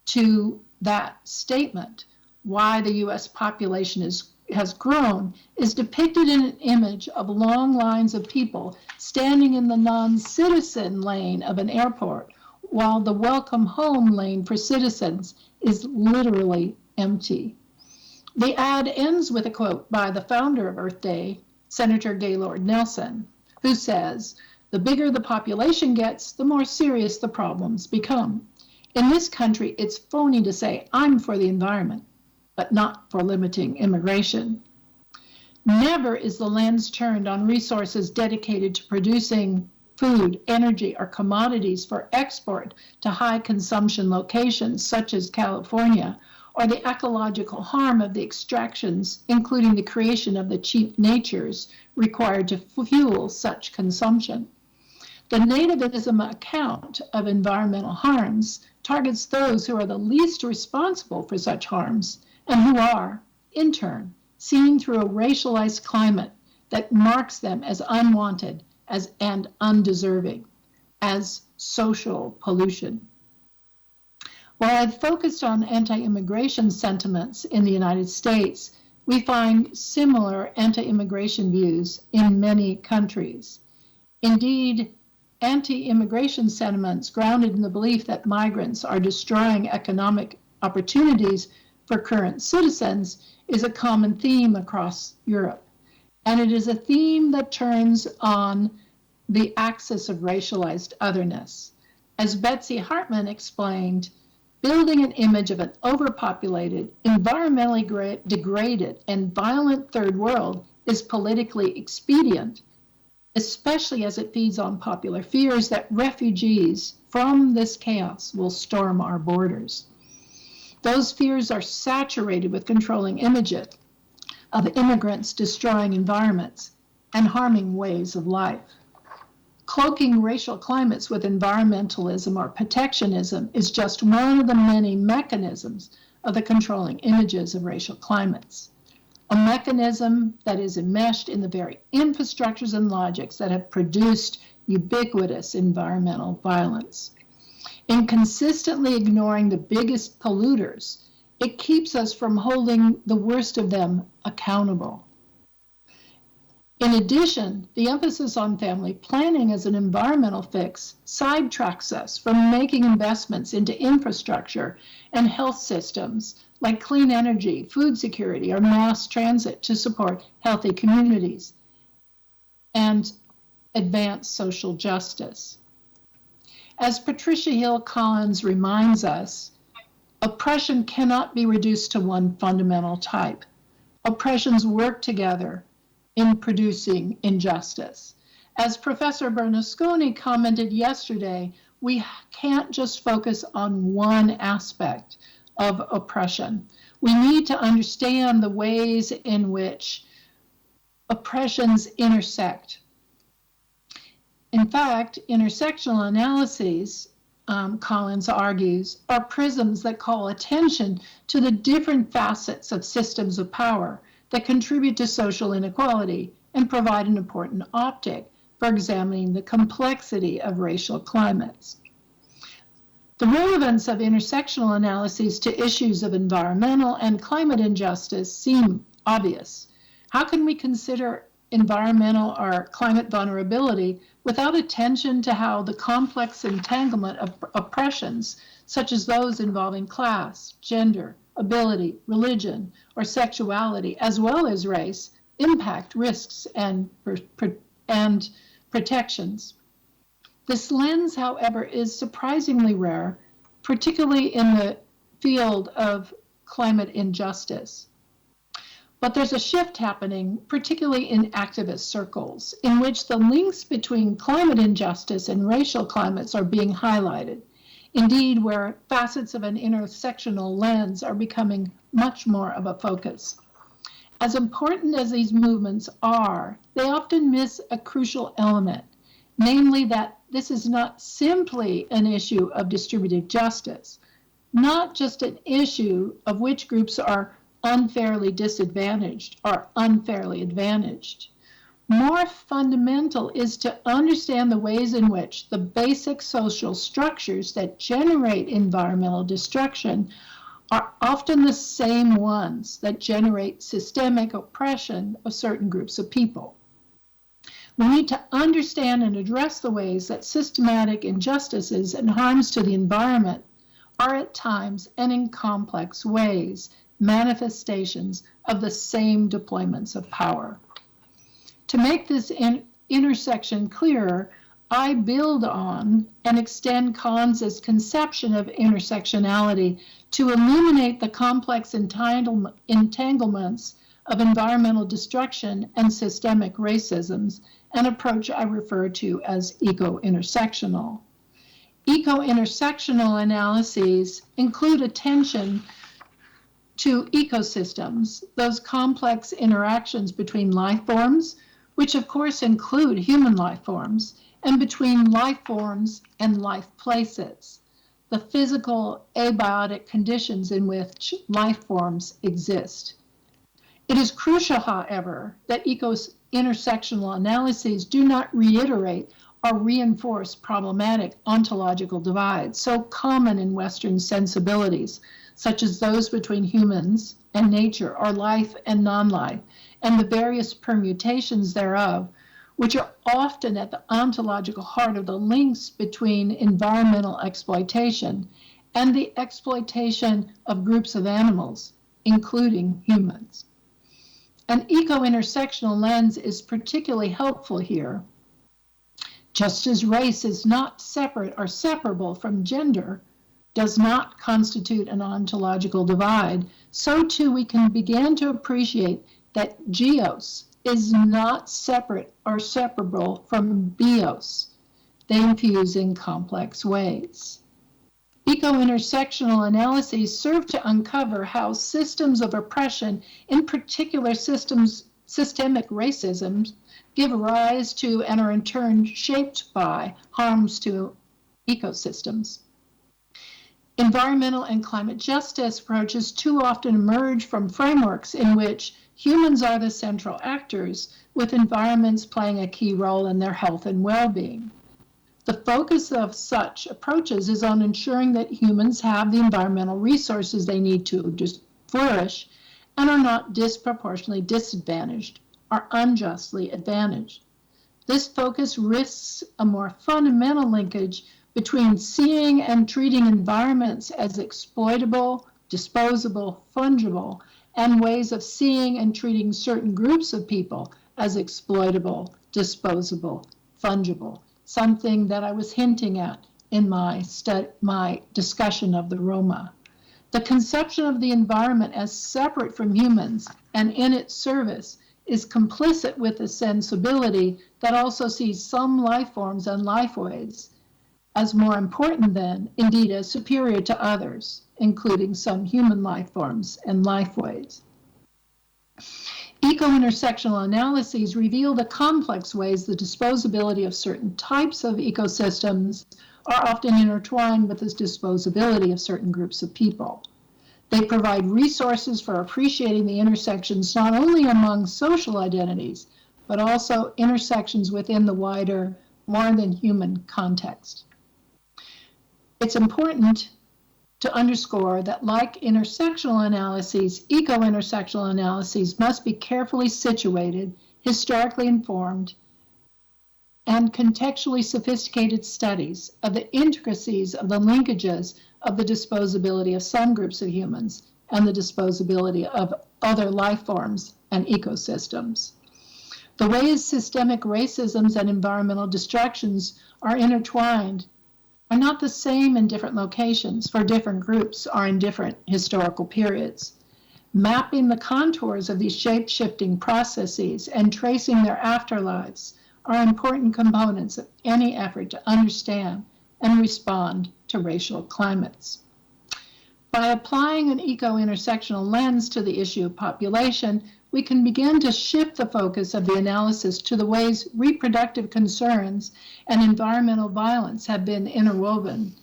to that statement, why the U.S. population has grown, is depicted in an image of long lines of people standing in the non-citizen lane of an airport, while the welcome home lane for citizens is literally empty. The ad ends with a quote by the founder of Earth Day, Senator Gaylord Nelson, who says, "The bigger the population gets, the more serious the problems become. In this country, it's phony to say, I'm for the environment, but not for limiting immigration. Never is the lens turned on resources dedicated to producing food, energy, or commodities for export to high consumption locations such as California, or the ecological harm of the extractions, including the creation of the cheap natures required to fuel such consumption. The nativism account of environmental harms targets those who are the least responsible for such harms and who are, in turn, seen through a racialized climate that marks them as unwanted and undeserving, as social pollution. While I've focused on anti-immigration sentiments in the United States, we find similar anti-immigration views in many countries. Indeed, anti-immigration sentiments grounded in the belief that migrants are destroying economic opportunities for current citizens is a common theme across Europe. And it is a theme that turns on the axis of racialized otherness. As Betsy Hartman explained, building an image of an overpopulated, environmentally degraded, and violent third world is politically expedient, especially as it feeds on popular fears that refugees from this chaos will storm our borders. Those fears are saturated with controlling images of immigrants destroying environments and harming ways of life. Cloaking racial climates with environmentalism or protectionism is just one of the many mechanisms of the controlling images of racial climates. A mechanism that is enmeshed in the very infrastructures and logics that have produced ubiquitous environmental violence. In consistently ignoring the biggest polluters, it keeps us from holding the worst of them accountable. In addition, the emphasis on family planning as an environmental fix sidetracks us from making investments into infrastructure and health systems like clean energy, food security, or mass transit to support healthy communities and advance social justice. As Patricia Hill Collins reminds us, oppression cannot be reduced to one fundamental type. Oppressions work together in producing injustice. As Professor Bernasconi commented yesterday, we can't just focus on one aspect of oppression. We need to understand the ways in which oppressions intersect. In fact, intersectional analyses, Collins argues, are prisms that call attention to the different facets of systems of power that contribute to social inequality and provide an important optic for examining the complexity of racial climates. The relevance of intersectional analyses to issues of environmental and climate injustice seem obvious. How can we consider environmental or climate vulnerability without attention to how the complex entanglement of oppressions, such as those involving class, gender, ability, religion, or sexuality, as well as race, impact risks and protections? This lens, however, is surprisingly rare, particularly in the field of climate injustice. But there's a shift happening, particularly in activist circles, in which the links between climate injustice and racial climates are being highlighted. Indeed, where facets of an intersectional lens are becoming much more of a focus. As important as these movements are, they often miss a crucial element, namely that this is not simply an issue of distributive justice, not just an issue of which groups are unfairly disadvantaged or unfairly advantaged. More fundamental is to understand the ways in which the basic social structures that generate environmental destruction are often the same ones that generate systemic oppression of certain groups of people. We need to understand and address the ways that systematic injustices and harms to the environment are at times and in complex ways manifestations of the same deployments of power. To make this intersection clearer, I build on and extend Kahn's conception of intersectionality to illuminate the complex entanglements of environmental destruction and systemic racisms, an approach I refer to as eco-intersectional. Eco-intersectional analyses include attention to ecosystems, those complex interactions between life forms, which of course include human life forms, and between life forms and life places, the physical abiotic conditions in which life forms exist. It is crucial, however, that eco-intersectional analyses do not reiterate or reinforce problematic ontological divides so common in Western sensibilities, such as those between humans and nature or life and non-life, and the various permutations thereof, which are often at the ontological heart of the links between environmental exploitation and the exploitation of groups of animals, including humans. An eco-intersectional lens is particularly helpful here. Just as race is not separate or separable from gender, does not constitute an ontological divide, so too we can begin to appreciate that geos is not separate or separable from bios. They infuse in complex ways. Eco-intersectional analyses serve to uncover how systems of oppression, in particular systemic racism, give rise to and are in turn shaped by harms to ecosystems. Environmental and climate justice approaches too often emerge from frameworks in which humans are the central actors, with environments playing a key role in their health and well-being. The focus of such approaches is on ensuring that humans have the environmental resources they need to flourish and are not disproportionately disadvantaged or unjustly advantaged. This focus risks a more fundamental linkage between seeing and treating environments as exploitable, disposable, fungible, and ways of seeing and treating certain groups of people as exploitable, disposable, fungible, something that I was hinting at in my discussion of the Roma. The conception of the environment as separate from humans and in its service is complicit with a sensibility that also sees some life forms and lifeways as more important than, indeed as superior to others, including some human life forms and lifeways. Eco-intersectional analyses reveal the complex ways the disposability of certain types of ecosystems are often intertwined with the disposability of certain groups of people. They provide resources for appreciating the intersections not only among social identities, but also intersections within the wider, more than human context. It's important to underscore that like intersectional analyses, eco-intersectional analyses must be carefully situated, historically informed, and contextually sophisticated studies of the intricacies of the linkages of the disposability of some groups of humans and the disposability of other life forms and ecosystems. The ways systemic racisms and environmental distractions are intertwined are not the same in different locations for different groups or in different historical periods. Mapping the contours of these shape-shifting processes and tracing their afterlives are important components of any effort to understand and respond to racial climates. By applying an eco-intersectional lens to the issue of population, we can begin to shift the focus of the analysis to the ways reproductive concerns and environmental violence have been interwoven.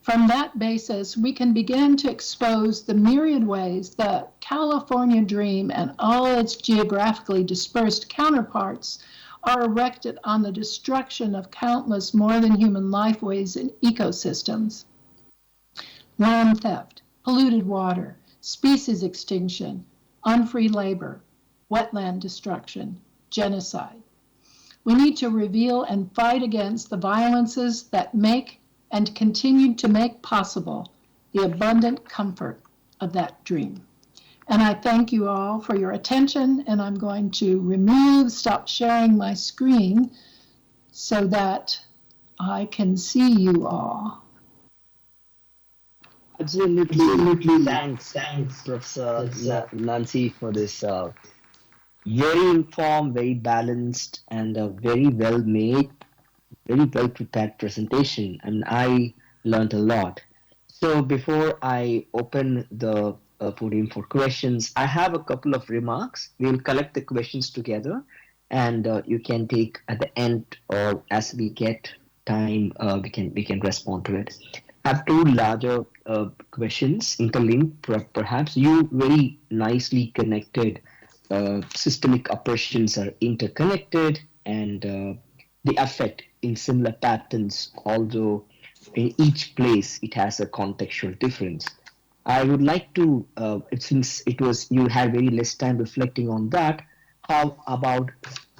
From that basis, we can begin to expose the myriad ways the California dream and all its geographically dispersed counterparts are erected on the destruction of countless more than human lifeways and ecosystems. Land theft, polluted water, species extinction, unfree labor, wetland destruction, genocide. We need to reveal and fight against the violences that make and continue to make possible the abundant comfort of that dream. And I thank you all for your attention, and I'm going to stop sharing my screen so that I can see you all. Absolutely. Thanks, Professor Nancy, for this very informed, very balanced, and very well made, very well prepared presentation. And I learned a lot. So before I open the podium for questions, I have a couple of remarks. We'll collect the questions together, and you can take at the end or as we get time, we can respond to it. I have two larger questions interlinked. Perhaps you very nicely connected. Systemic oppressions are interconnected, and they affect in similar patterns, although in each place it has a contextual difference. I would like to, since it was you had very less time reflecting on that, how about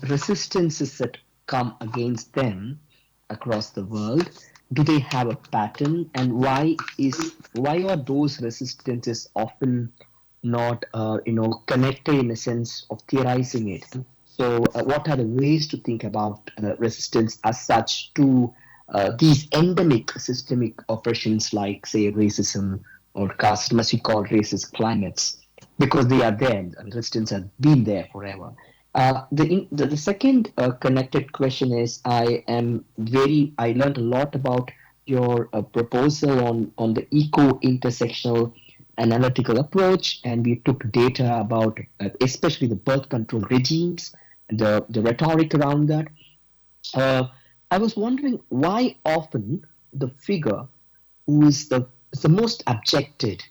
resistances that come against them across the world? Do they have a pattern, and why are those resistances often not connected in a sense of theorizing it? So, what are the ways to think about resistance as such to these endemic systemic oppressions like, say, racism or caste, must we call racist climates, because they are there and resistance has been there forever. The second connected question is I learned a lot about your proposal on the eco-intersectional analytical approach, and we took data about especially the birth control regimes, the rhetoric around that. Uh, I was wondering why often the figure who is the most abjected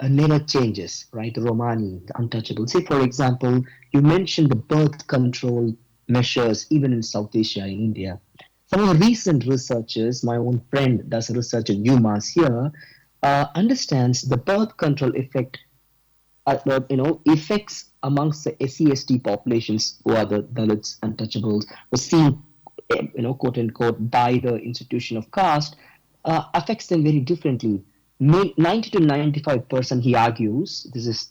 never changes, right? The Romani, the untouchable. Say, for example, you mentioned the birth control measures even in South Asia, in India. Some of the recent researchers, my own friend does research in UMass here, understands the birth control effects amongst the SC/ST populations, who are the Dalits, untouchables, were seen, quote unquote, by the institution of caste, affects them very differently. 90 to 95%, he argues, this is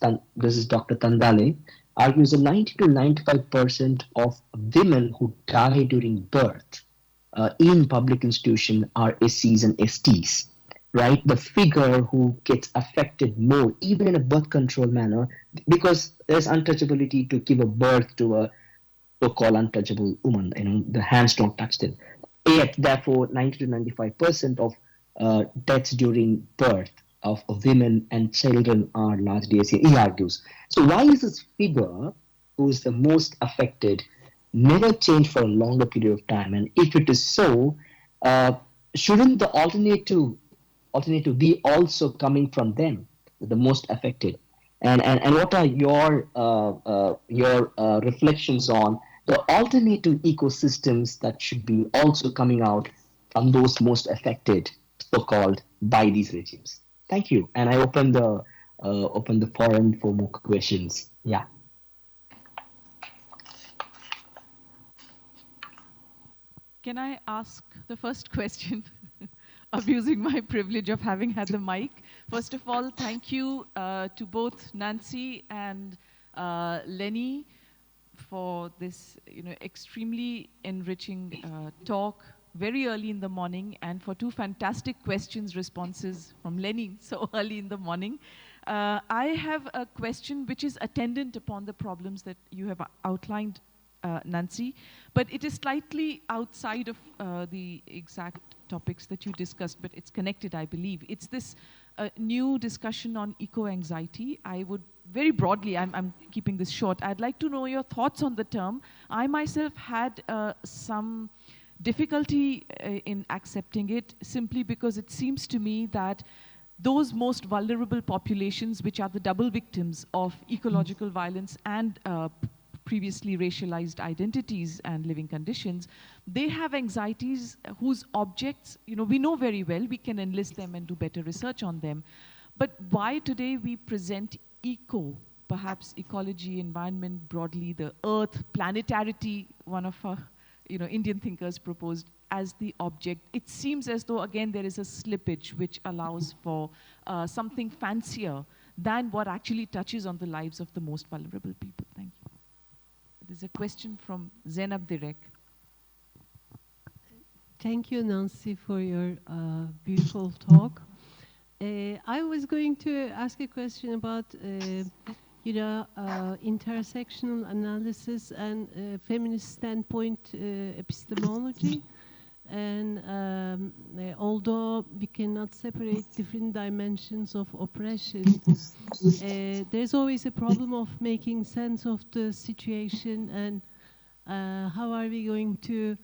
Dr. Tandale, argues that 90 to 95% of women who die during birth in public institution are SCs and STs, right? The figure who gets affected more, even in a birth control manner, because there's untouchability to give a birth to a so-called untouchable woman. The hands don't touch them. Yet, therefore, 90 to 95% of deaths during birth of women and children are largely SC, he argues. So why is this figure, who is the most affected, never change for a longer period of time? And if it is so, uh, shouldn't the alternative be also coming from them, the most affected? And what are your reflections on the alternative ecosystems that should be also coming out from those most affected, so-called, by these regimes? Thank you, and I open the forum for more questions. Yeah. Can I ask the first question? Abusing my privilege of having had the mic. First of all, thank you to both Nancy and Lenny for this extremely enriching talk very early in the morning, and for two fantastic responses from Lenny so early in the morning. I have a question which is attendant upon the problems that you have outlined, Nancy, but it is slightly outside of the exact topics that you discussed, but it's connected, I believe. It's this new discussion on eco-anxiety. I would very broadly, I'm keeping this short, I'd like to know your thoughts on the term. I myself had some difficulty in accepting it, simply because it seems to me that those most vulnerable populations, which are the double victims of ecological violence and previously racialized identities and living conditions, they have anxieties whose objects, we know very well, we can enlist them and do better research on them. But why today we present eco, perhaps ecology, environment broadly, the earth, planetarity, one of our Indian thinkers proposed, as the object, it seems as though, again, there is a slippage which allows for something fancier than what actually touches on the lives of the most vulnerable people. Thank you. There's a question from Zainab Direk. Thank you, Nancy, for your beautiful talk. I was going to ask a question about, intersectional analysis and feminist standpoint epistemology. And although we cannot separate different dimensions of oppression, there's always a problem of making sense of the situation, and how are we going to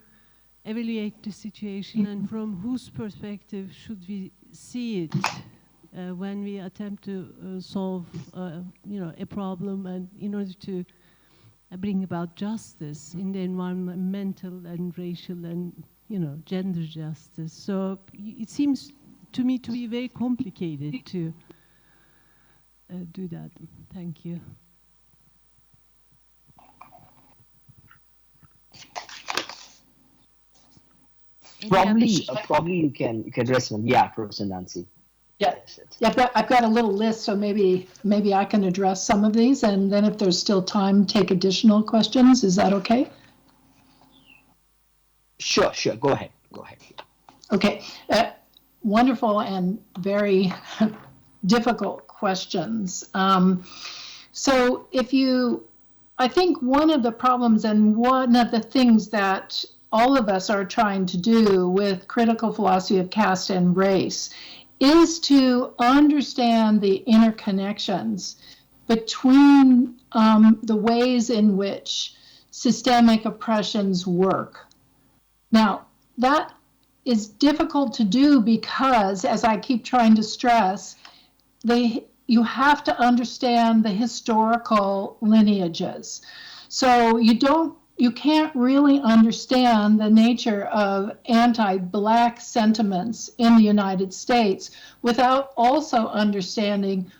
evaluate the situation, and from whose perspective should we see it when we attempt to solve a problem, and in order to bring about justice in the environmental and racial and gender justice. So it seems to me to be very complicated to do that. Thank you. Probably you can respond. Yeah, Professor Nancy. Yeah, I've got a little list, so maybe I can address some of these, and then if there's still time, take additional questions. Is that okay? Sure. Go ahead. Okay. Wonderful and very difficult questions. So I think one of the problems and one of the things that all of us are trying to do with critical philosophy of caste and race is to understand the interconnections between the ways in which systemic oppressions work. Now, that is difficult to do because, as I keep trying to stress, you have to understand the historical lineages. So you can't really understand the nature of anti-Black sentiments in the United States without also understanding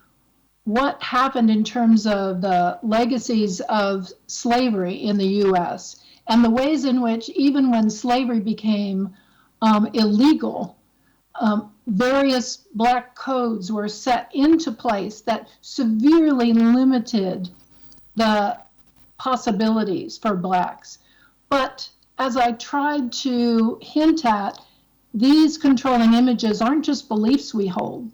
what happened in terms of the legacies of slavery in the U.S. and the ways in which, even when slavery became illegal, various Black codes were set into place that severely limited the possibilities for Blacks. But as I tried to hint at, these controlling images aren't just beliefs we hold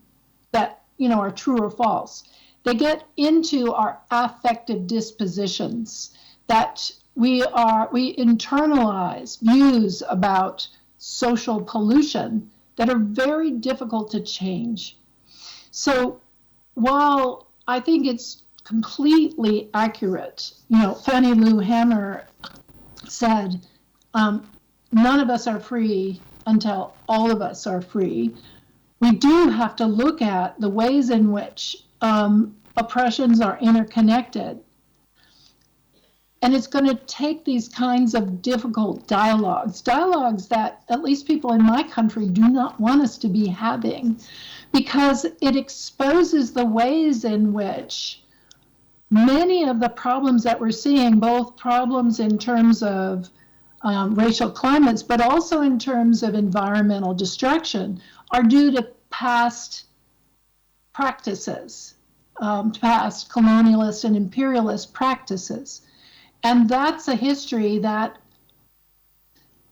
that are true or false. They get into our affective dispositions, that we internalize views about social pollution that are very difficult to change. So while I think it's completely accurate, Fannie Lou Hamer said, none of us are free until all of us are free. We do have to look at the ways in which oppressions are interconnected. And it's going to take these kinds of difficult dialogues that at least people in my country do not want us to be having, because it exposes the ways in which many of the problems that we're seeing, both problems in terms of racial climates, but also in terms of environmental destruction, are due to past practices, past colonialist and imperialist practices. And that's a history that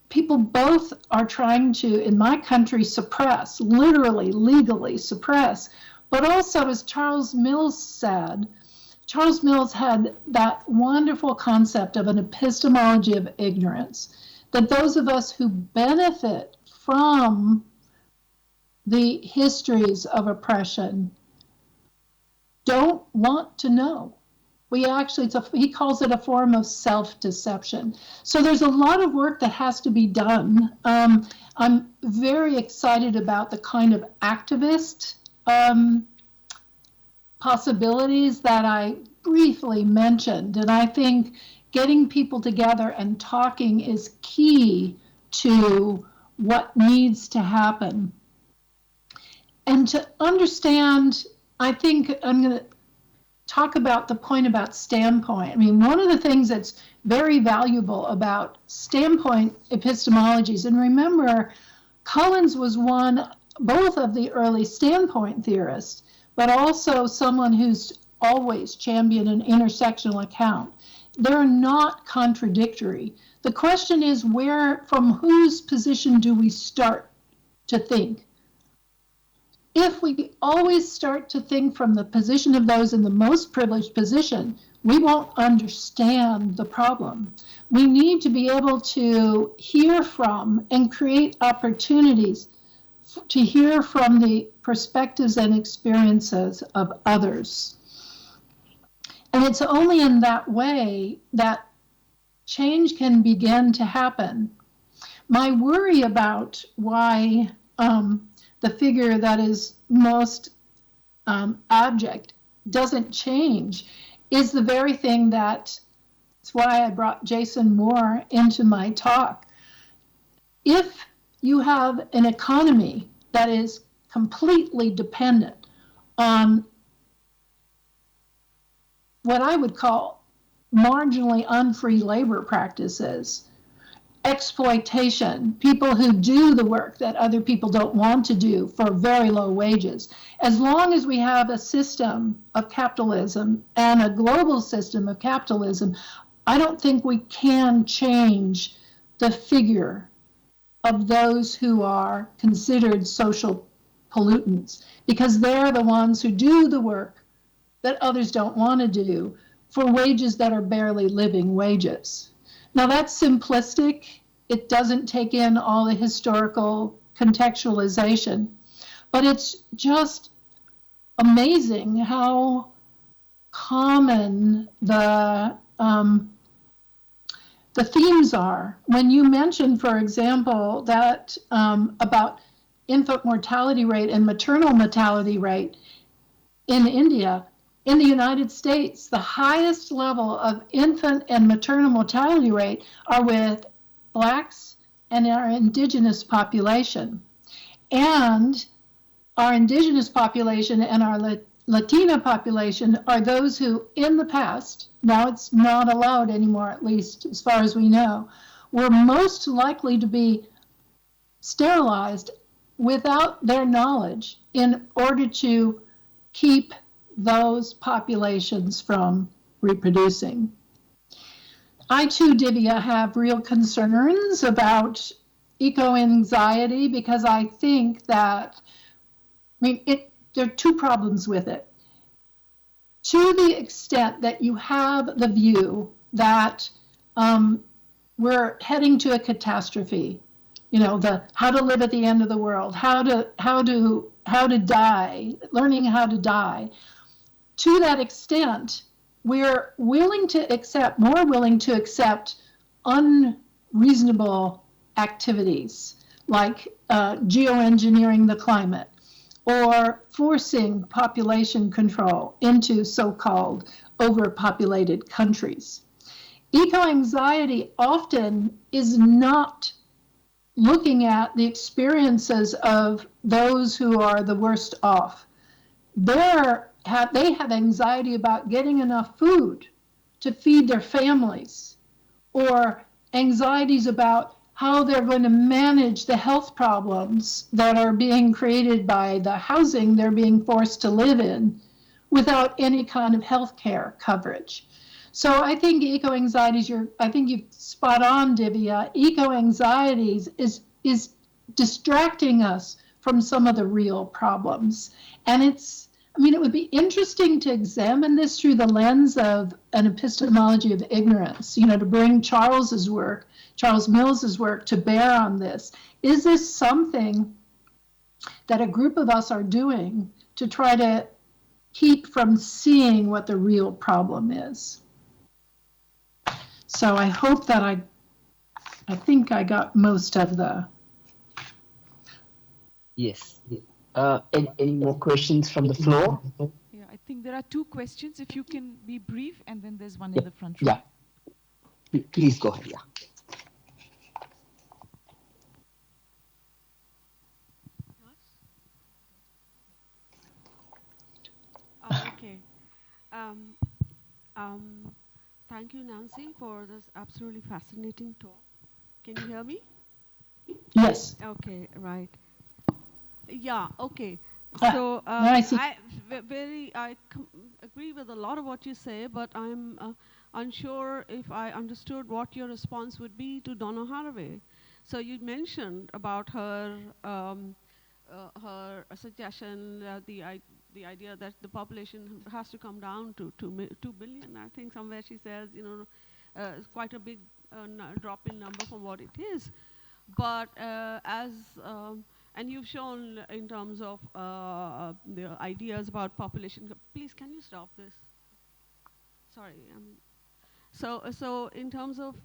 people both are trying to, in my country, suppress, literally, legally suppress. But also, as Charles Mills said, Charles Mills had that wonderful concept of an epistemology of ignorance, that those of us who benefit from the histories of oppression don't want to know. He calls it a form of self-deception. So there's a lot of work that has to be done. I'm very excited about the kind of activist possibilities that I briefly mentioned. And I think getting people together and talking is key to what needs to happen. And to understand, I think I'm going to talk about the point about standpoint. I mean, one of the things that's very valuable about standpoint epistemologies, and remember, Collins was both of the early standpoint theorists, but also someone who's always championed an intersectional account. They're not contradictory. The question is, from whose position do we start to think? If we always start to think from the position of those in the most privileged position, we won't understand the problem. We need to be able to hear from and create opportunities to hear from the perspectives and experiences of others. And it's only in that way that change can begin to happen. My worry about why the figure that is most abject doesn't change is the very thing that's why I brought Jason Moore into my talk. If you have an economy that is completely dependent on what I would call marginally unfree labor practices, exploitation, people who do the work that other people don't want to do for very low wages. As long as we have a system of capitalism and a global system of capitalism, I don't think we can change the figure of those who are considered social pollutants, because they're the ones who do the work that others don't want to do for wages that are barely living wages. Now, that's simplistic. It doesn't take in all the historical contextualization, but it's just amazing how common the themes are. When you mentioned, for example, that about infant mortality rate and maternal mortality rate in India, in the United States, the highest level of infant and maternal mortality rate are with Blacks and our indigenous population. And our indigenous population and our Latina population are those who, in the past, now it's not allowed anymore, at least as far as we know, were most likely to be sterilized without their knowledge in order to keep those populations from reproducing. I too, Divya, have real concerns about eco-anxiety because I think that, there are two problems with it. To the extent that you have the view that we're heading to a catastrophe, the how to live at the end of the world, how to die, learning how to die. To that extent, we're more willing to accept unreasonable activities like geoengineering the climate or forcing population control into so-called overpopulated countries. Eco-anxiety often is not looking at the experiences of those who are the worst off. They have anxiety about getting enough food to feed their families, or anxieties about how they're going to manage the health problems that are being created by the housing they're being forced to live in without any kind of health care coverage. So I think eco-anxieties, I think you're spot on, Divya. Eco-anxieties is distracting us from some of the real problems. And it would be interesting to examine this through the lens of an epistemology of ignorance, to bring Charles Mills's work to bear on this. Is this something that a group of us are doing to try to keep from seeing what the real problem is? So I hope that I think I got most of the... Yes. Any more questions from the floor? Yeah, I think there are two questions. If you can be brief, and then there's one in the front row. Yeah. Please go ahead. Yeah. Okay. Thank you, Nancy, for this absolutely fascinating talk. Can you hear me? Yes. Okay, right. Yeah, okay. So I agree with a lot of what you say, but unsure if I understood what your response would be to Donna Haraway. So you mentioned about her her suggestion, the idea that the population has to come down to 2 billion. I think somewhere she says, it's quite a big drop in number from what it is. But and you've shown in terms of the ideas about population. Please, can you stop this? Sorry. So in terms of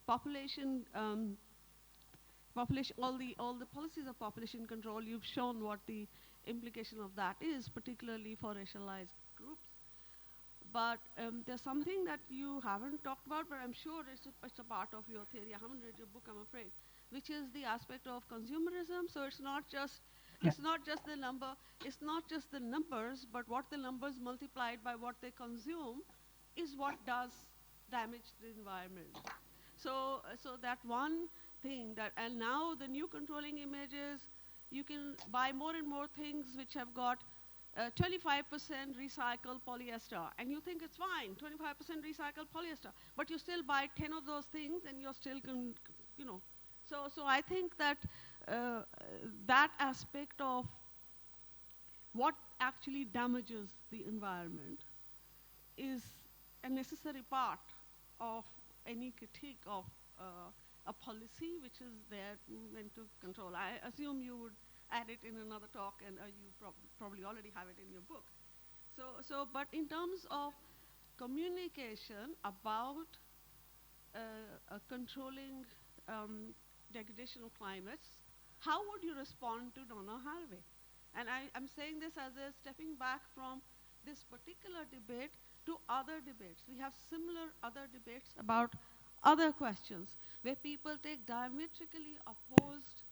population, all the policies of population control, you've shown what the implication of that is, particularly for racialized groups. But there's something that you haven't talked about, but I'm sure it's a part of your theory. I haven't read your book, I'm afraid, which is the aspect of consumerism. So it's not just the number, it's not just the numbers, but what the numbers multiplied by what they consume is what does damage the environment. So that one thing that, and now the new controlling images, you can buy more and more things which have got 25% recycled polyester, and you think it's fine, 25% recycled polyester, but you still buy 10 of those things, and you're still, So I think that that aspect of what actually damages the environment is a necessary part of any critique of a policy which is there meant to control. I assume you would add it in another talk, and you probably already have it in your book. But in terms of communication about controlling degradation of climates, how would you respond to Donna Haraway? And I'm saying this as a stepping back from this particular debate to other debates. We have similar other debates about other questions where people take diametrically opposed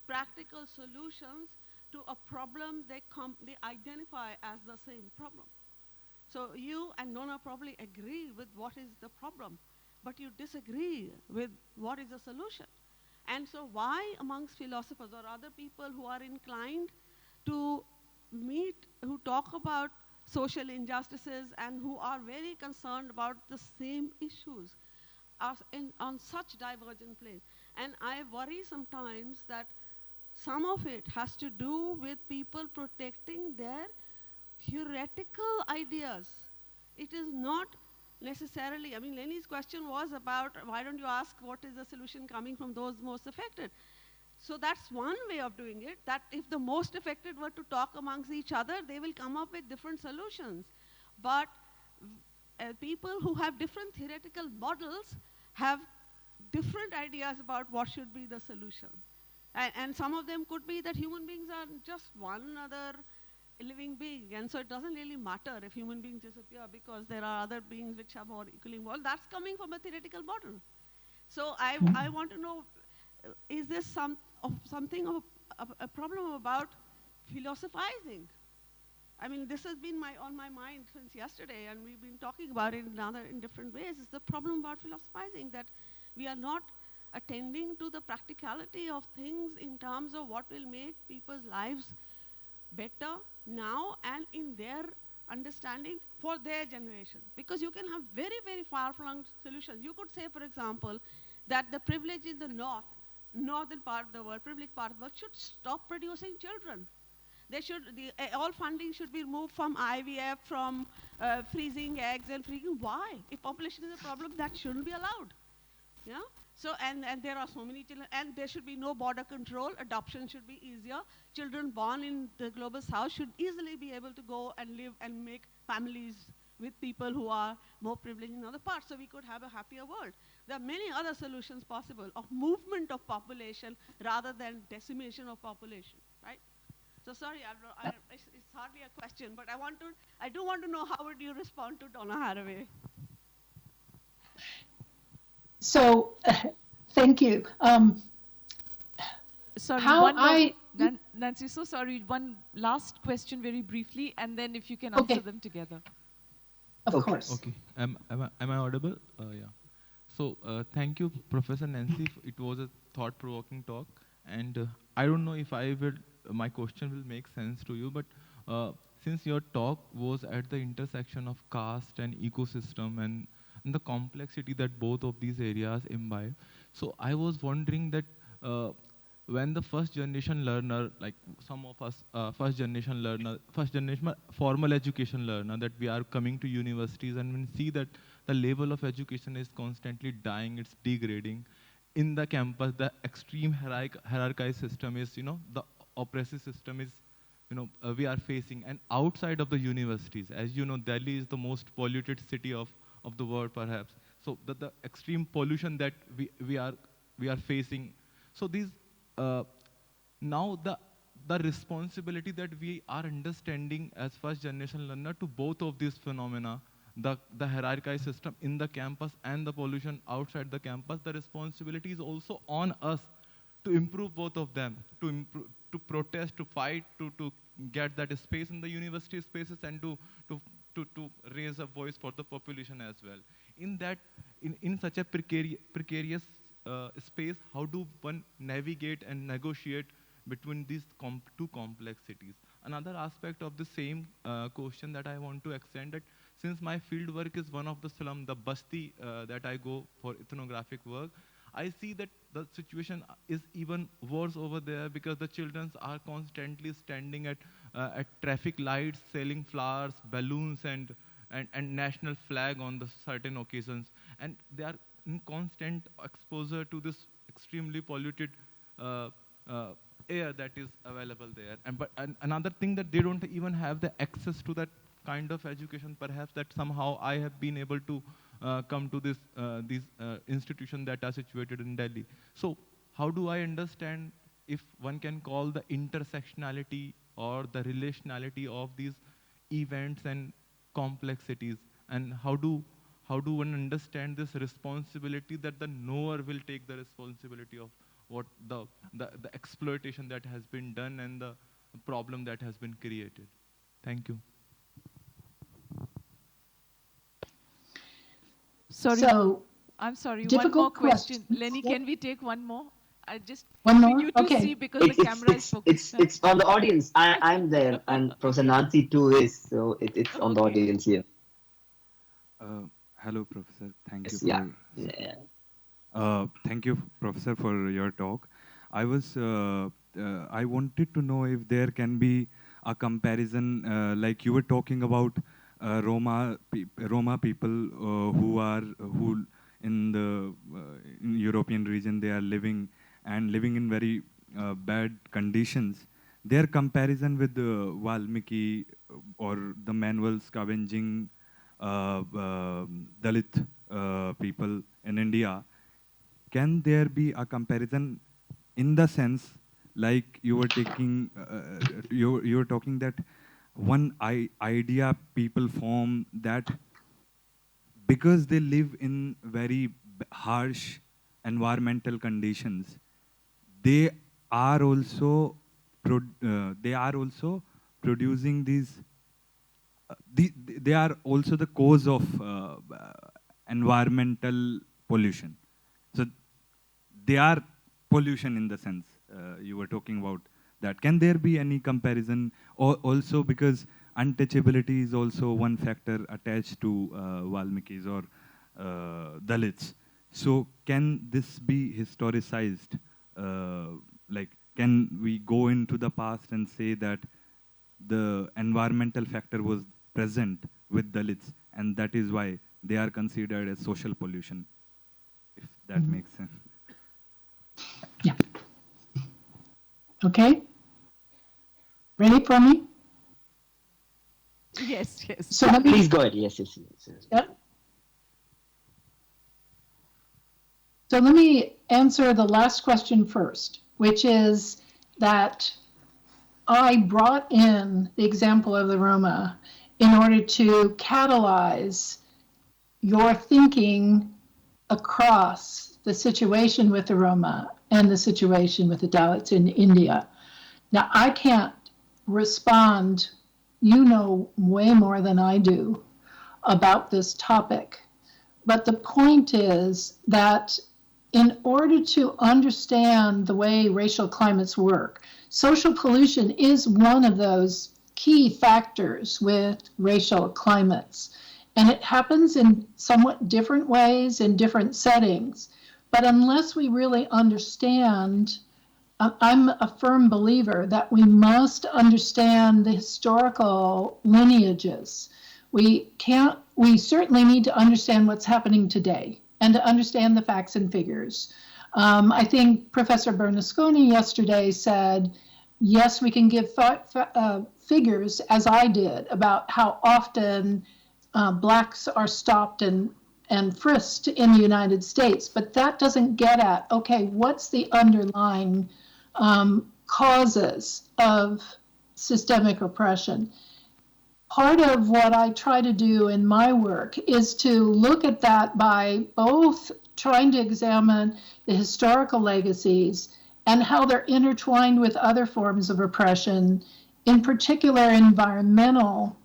practical solutions to a problem they identify as the same problem. So you and Donna probably agree with what is the problem, but you disagree with what is the solution. And so why amongst philosophers or other people who are inclined to meet, who talk about social injustices and who are very concerned about the same issues on such divergent planes? And I worry sometimes that some of it has to do with people protecting their theoretical ideas. It is not necessarily, I mean, Lenny's question was about why don't you ask what is the solution coming from those most affected? So that's one way of doing it, that if the most affected were to talk amongst each other, they will come up with different solutions. But people who have different theoretical models have different ideas about what should be the solution. And some of them could be that human beings are just one other living being, and so it doesn't really matter if human beings disappear because there are other beings which are more equally involved. That's coming from a theoretical model. So I want to know, is this something of a problem about philosophizing? I mean, this has been on my mind since yesterday, and we've been talking about it in different ways. It's the problem about philosophizing, that we are not attending to the practicality of things in terms of what will make people's lives better now and in their understanding for their generation. Because you can have very, very far-flung solutions. You could say, for example, that the privilege in the northern part of the world, privileged part of the world, should stop producing children. They should, all funding should be removed from IVF, from freezing eggs and freezing. Why? If population is a problem, that shouldn't be allowed. Yeah? So, and there are so many children, and there should be no border control. Adoption should be easier. Children born in the global south should easily be able to go and live and make families with people who are more privileged in other parts, so we could have a happier world. There are many other solutions possible of movement of population rather than decimation of population, right? So sorry, it's hardly a question, but I do want to know, how would you respond to Donna Haraway? So, thank you. Sorry, Nancy, so sorry. One last question very briefly, and then if you can answer them together. Of course. Okay. Am I audible? Yeah. So thank you, Professor Nancy. It was a thought-provoking talk, and I don't know if my question will make sense to you, but since your talk was at the intersection of caste and ecosystem and and the complexity that both of these areas imbibe. So I was wondering that when the first generation learner, like some of us, first generation learner, first generation formal education learner, that we are coming to universities and we see that the level of education is constantly dying, it's degrading. In the campus, the extreme hierarchized system is, the oppressive system is, we are facing. And outside of the universities, as you know, Delhi is the most polluted city of the world, perhaps. So the extreme pollution that we are facing. So these now the responsibility that we are understanding as first generation learner to both of these phenomena, the hierarchy system in the campus and the pollution outside the campus, the responsibility is also on us to improve both of them, to improve, to protest, to fight, to get that space in the university spaces, and to raise a voice for the population as well. In that, in such a precarious space, how do one navigate and negotiate between these two complexities? Another aspect of the same question that I want to extend, that since my field work is one of the slum, the basti that I go for ethnographic work, I see that the situation is even worse over there, because the children are constantly standing at traffic lights, selling flowers, balloons, and national flag on the certain occasions, and they are in constant exposure to this extremely polluted uh, uh, air that is available there. And another thing, that they don't even have the access to that kind of education, perhaps, that somehow I have been able to come to these institutions that are situated in Delhi. So how do I understand, if one can call, the intersectionality or the relationality of these events and complexities, and how do one understand this responsibility, that the knower will take the responsibility of what the exploitation that has been done and the problem that has been created? Thank you. Sorry, So, I'm sorry, one difficult more question. question. Lenny, Yep. can we take one more? I just One for more? you to Okay. see, because the camera is focused. It's on the audience. I'm there, and Professor Nancy too is, so it's on the Okay. audience here. Hello, Professor. Thank you Yes, yeah. for Yeah. thank you, Professor, for your talk. I wanted to know if there can be a comparison, like you were talking about Roma people who in the in European region, they are living in very bad conditions. Their comparison with the Valmiki or the manual scavenging Dalit people in India, can there be a comparison in the sense, like you were taking, you were talking that one idea people form, that because they live in very harsh environmental conditions, they are also they are also producing these they are also the cause of environmental pollution. So they are pollution in the sense you were talking about that. Can there be any comparison? Or also, because untouchability is also one factor attached to Valmikis or Dalits. So can this be historicized? Like, can we go into the past and say that the environmental factor was present with Dalits, and that is why they are considered as social pollution, if that makes sense? Yeah. Okay. Ready for me? Yes, yes. So let me, Please go ahead. Yes. Yep. So let me answer the last question first, which is that I brought in the example of the Roma in order to catalyze your thinking across the situation with the Roma and the situation with the Dalits in India. Now, I can't respond, you know way more than I do about this topic. But the point is that in order to understand the way racial climates work, social pollution is one of those key factors with racial climates. And it happens in somewhat different ways in different settings. But unless we really understand, I'm a firm believer that we must understand the historical lineages. We certainly need to understand what's happening today and to understand the facts and figures. I think Professor Bernasconi yesterday said, yes, we can give figures, as I did, about how often blacks are stopped and frisked in the United States, but that doesn't get at, okay, what's the underlying causes of systemic oppression? Part of what I try to do in my work is to look at that by both trying to examine the historical legacies and how they're intertwined with other forms of oppression, in particular environmental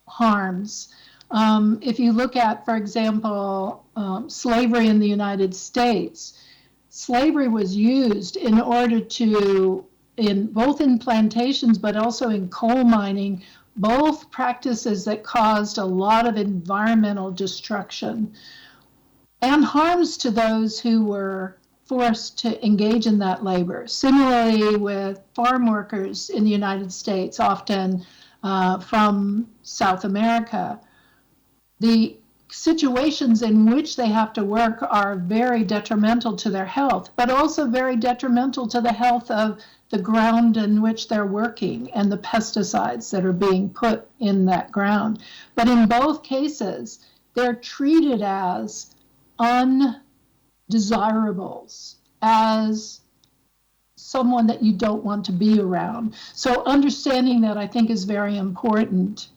harms. If you look at, for example, slavery in the United States, slavery was used in order to, both in plantations but also in coal mining, both practices that caused a lot of environmental destruction and harms to those who were forced to engage in that labor. Similarly, with farm workers in the United States, often from South America, the situations in which they have to work are very detrimental to their health, but also very detrimental to the health of the ground in which they're working and the pesticides that are being put in that ground. But in both cases, they're treated as undesirables, as someone that you don't want to be around. So understanding that, I think, is very important.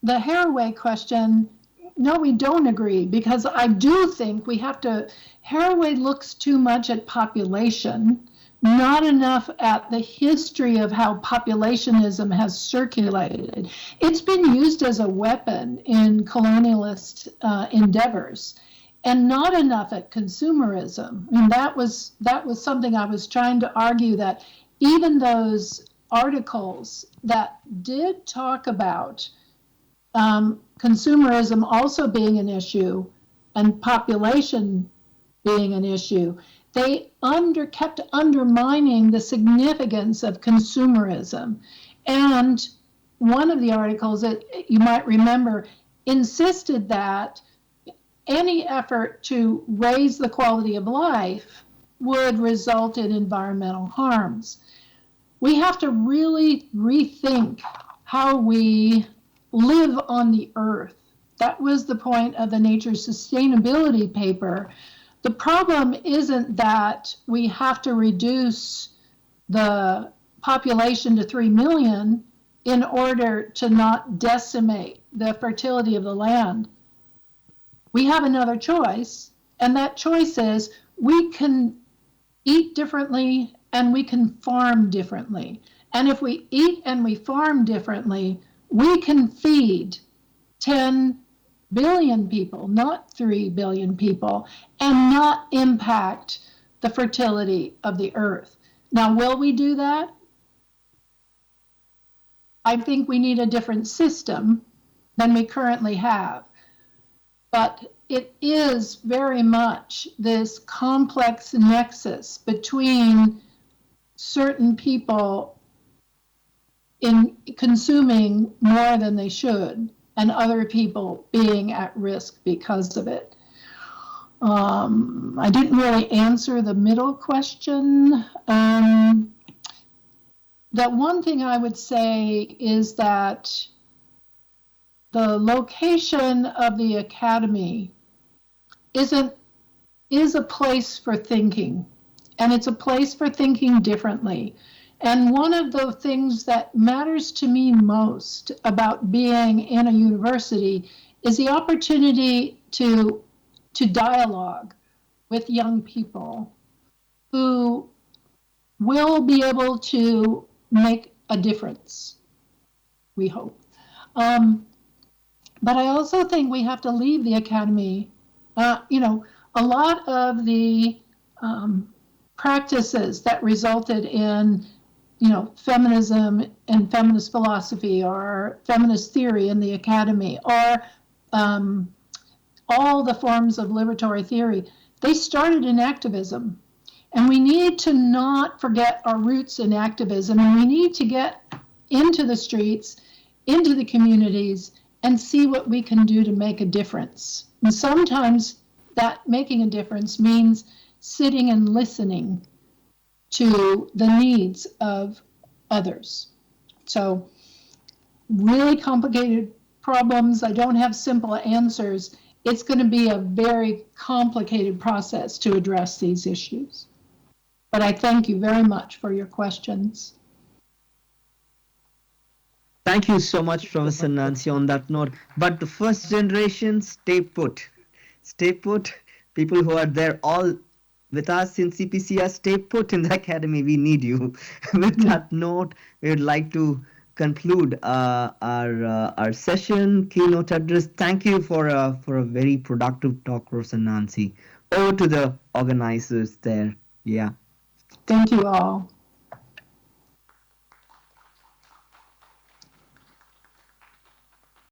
The Haraway question, no, we don't agree, because I do think we have to, Haraway looks too much at population, not enough at the history of how populationism has circulated. It's been used as a weapon in colonialist endeavors, and not enough at consumerism. And that was something I was trying to argue, that even those articles that did talk about consumerism also being an issue and population being an issue, they kept undermining the significance of consumerism. And one of the articles that you might remember insisted that any effort to raise the quality of life would result in environmental harms. We have to really rethink how we live on the earth. That was the point of the Nature Sustainability paper. The problem isn't that we have to reduce the population to 3 million in order to not decimate the fertility of the land. We have another choice, and that choice is we can eat differently and we can farm differently. And if we eat and we farm differently, we can feed 10 billion people, not 3 billion people, and not impact the fertility of the earth. Now, will we do that? I think we need a different system than we currently have. But it is very much this complex nexus between certain people in consuming more than they should and other people being at risk because of it. I didn't really answer the middle question. The one thing I would say is that the location of the academy is a place for thinking, and it's a place for thinking differently. And one of the things that matters to me most about being in a university is the opportunity to dialogue with young people who will be able to make a difference, we hope. But I also think we have to leave the academy. A lot of the practices that resulted in feminism and feminist philosophy or feminist theory in the academy, or all the forms of liberatory theory, they started in activism. And we need to not forget our roots in activism, and we need to get into the streets, into the communities, and see what we can do to make a difference. And sometimes that making a difference means sitting and listening to the needs of others. So, really complicated problems. I don't have simple answers. It's going to be a very complicated process to address these issues. But I thank you very much for your questions. Thank you so much, Professor Nancy, on that note. But the first generation, stay put. Stay put. People who are there all with us in CPCR, stay put in the academy. We need you. With that note, we would like to conclude our session, keynote address. Thank you for a very productive talk, Professor Nancy. Over to the organizers there. Yeah. Thank you all.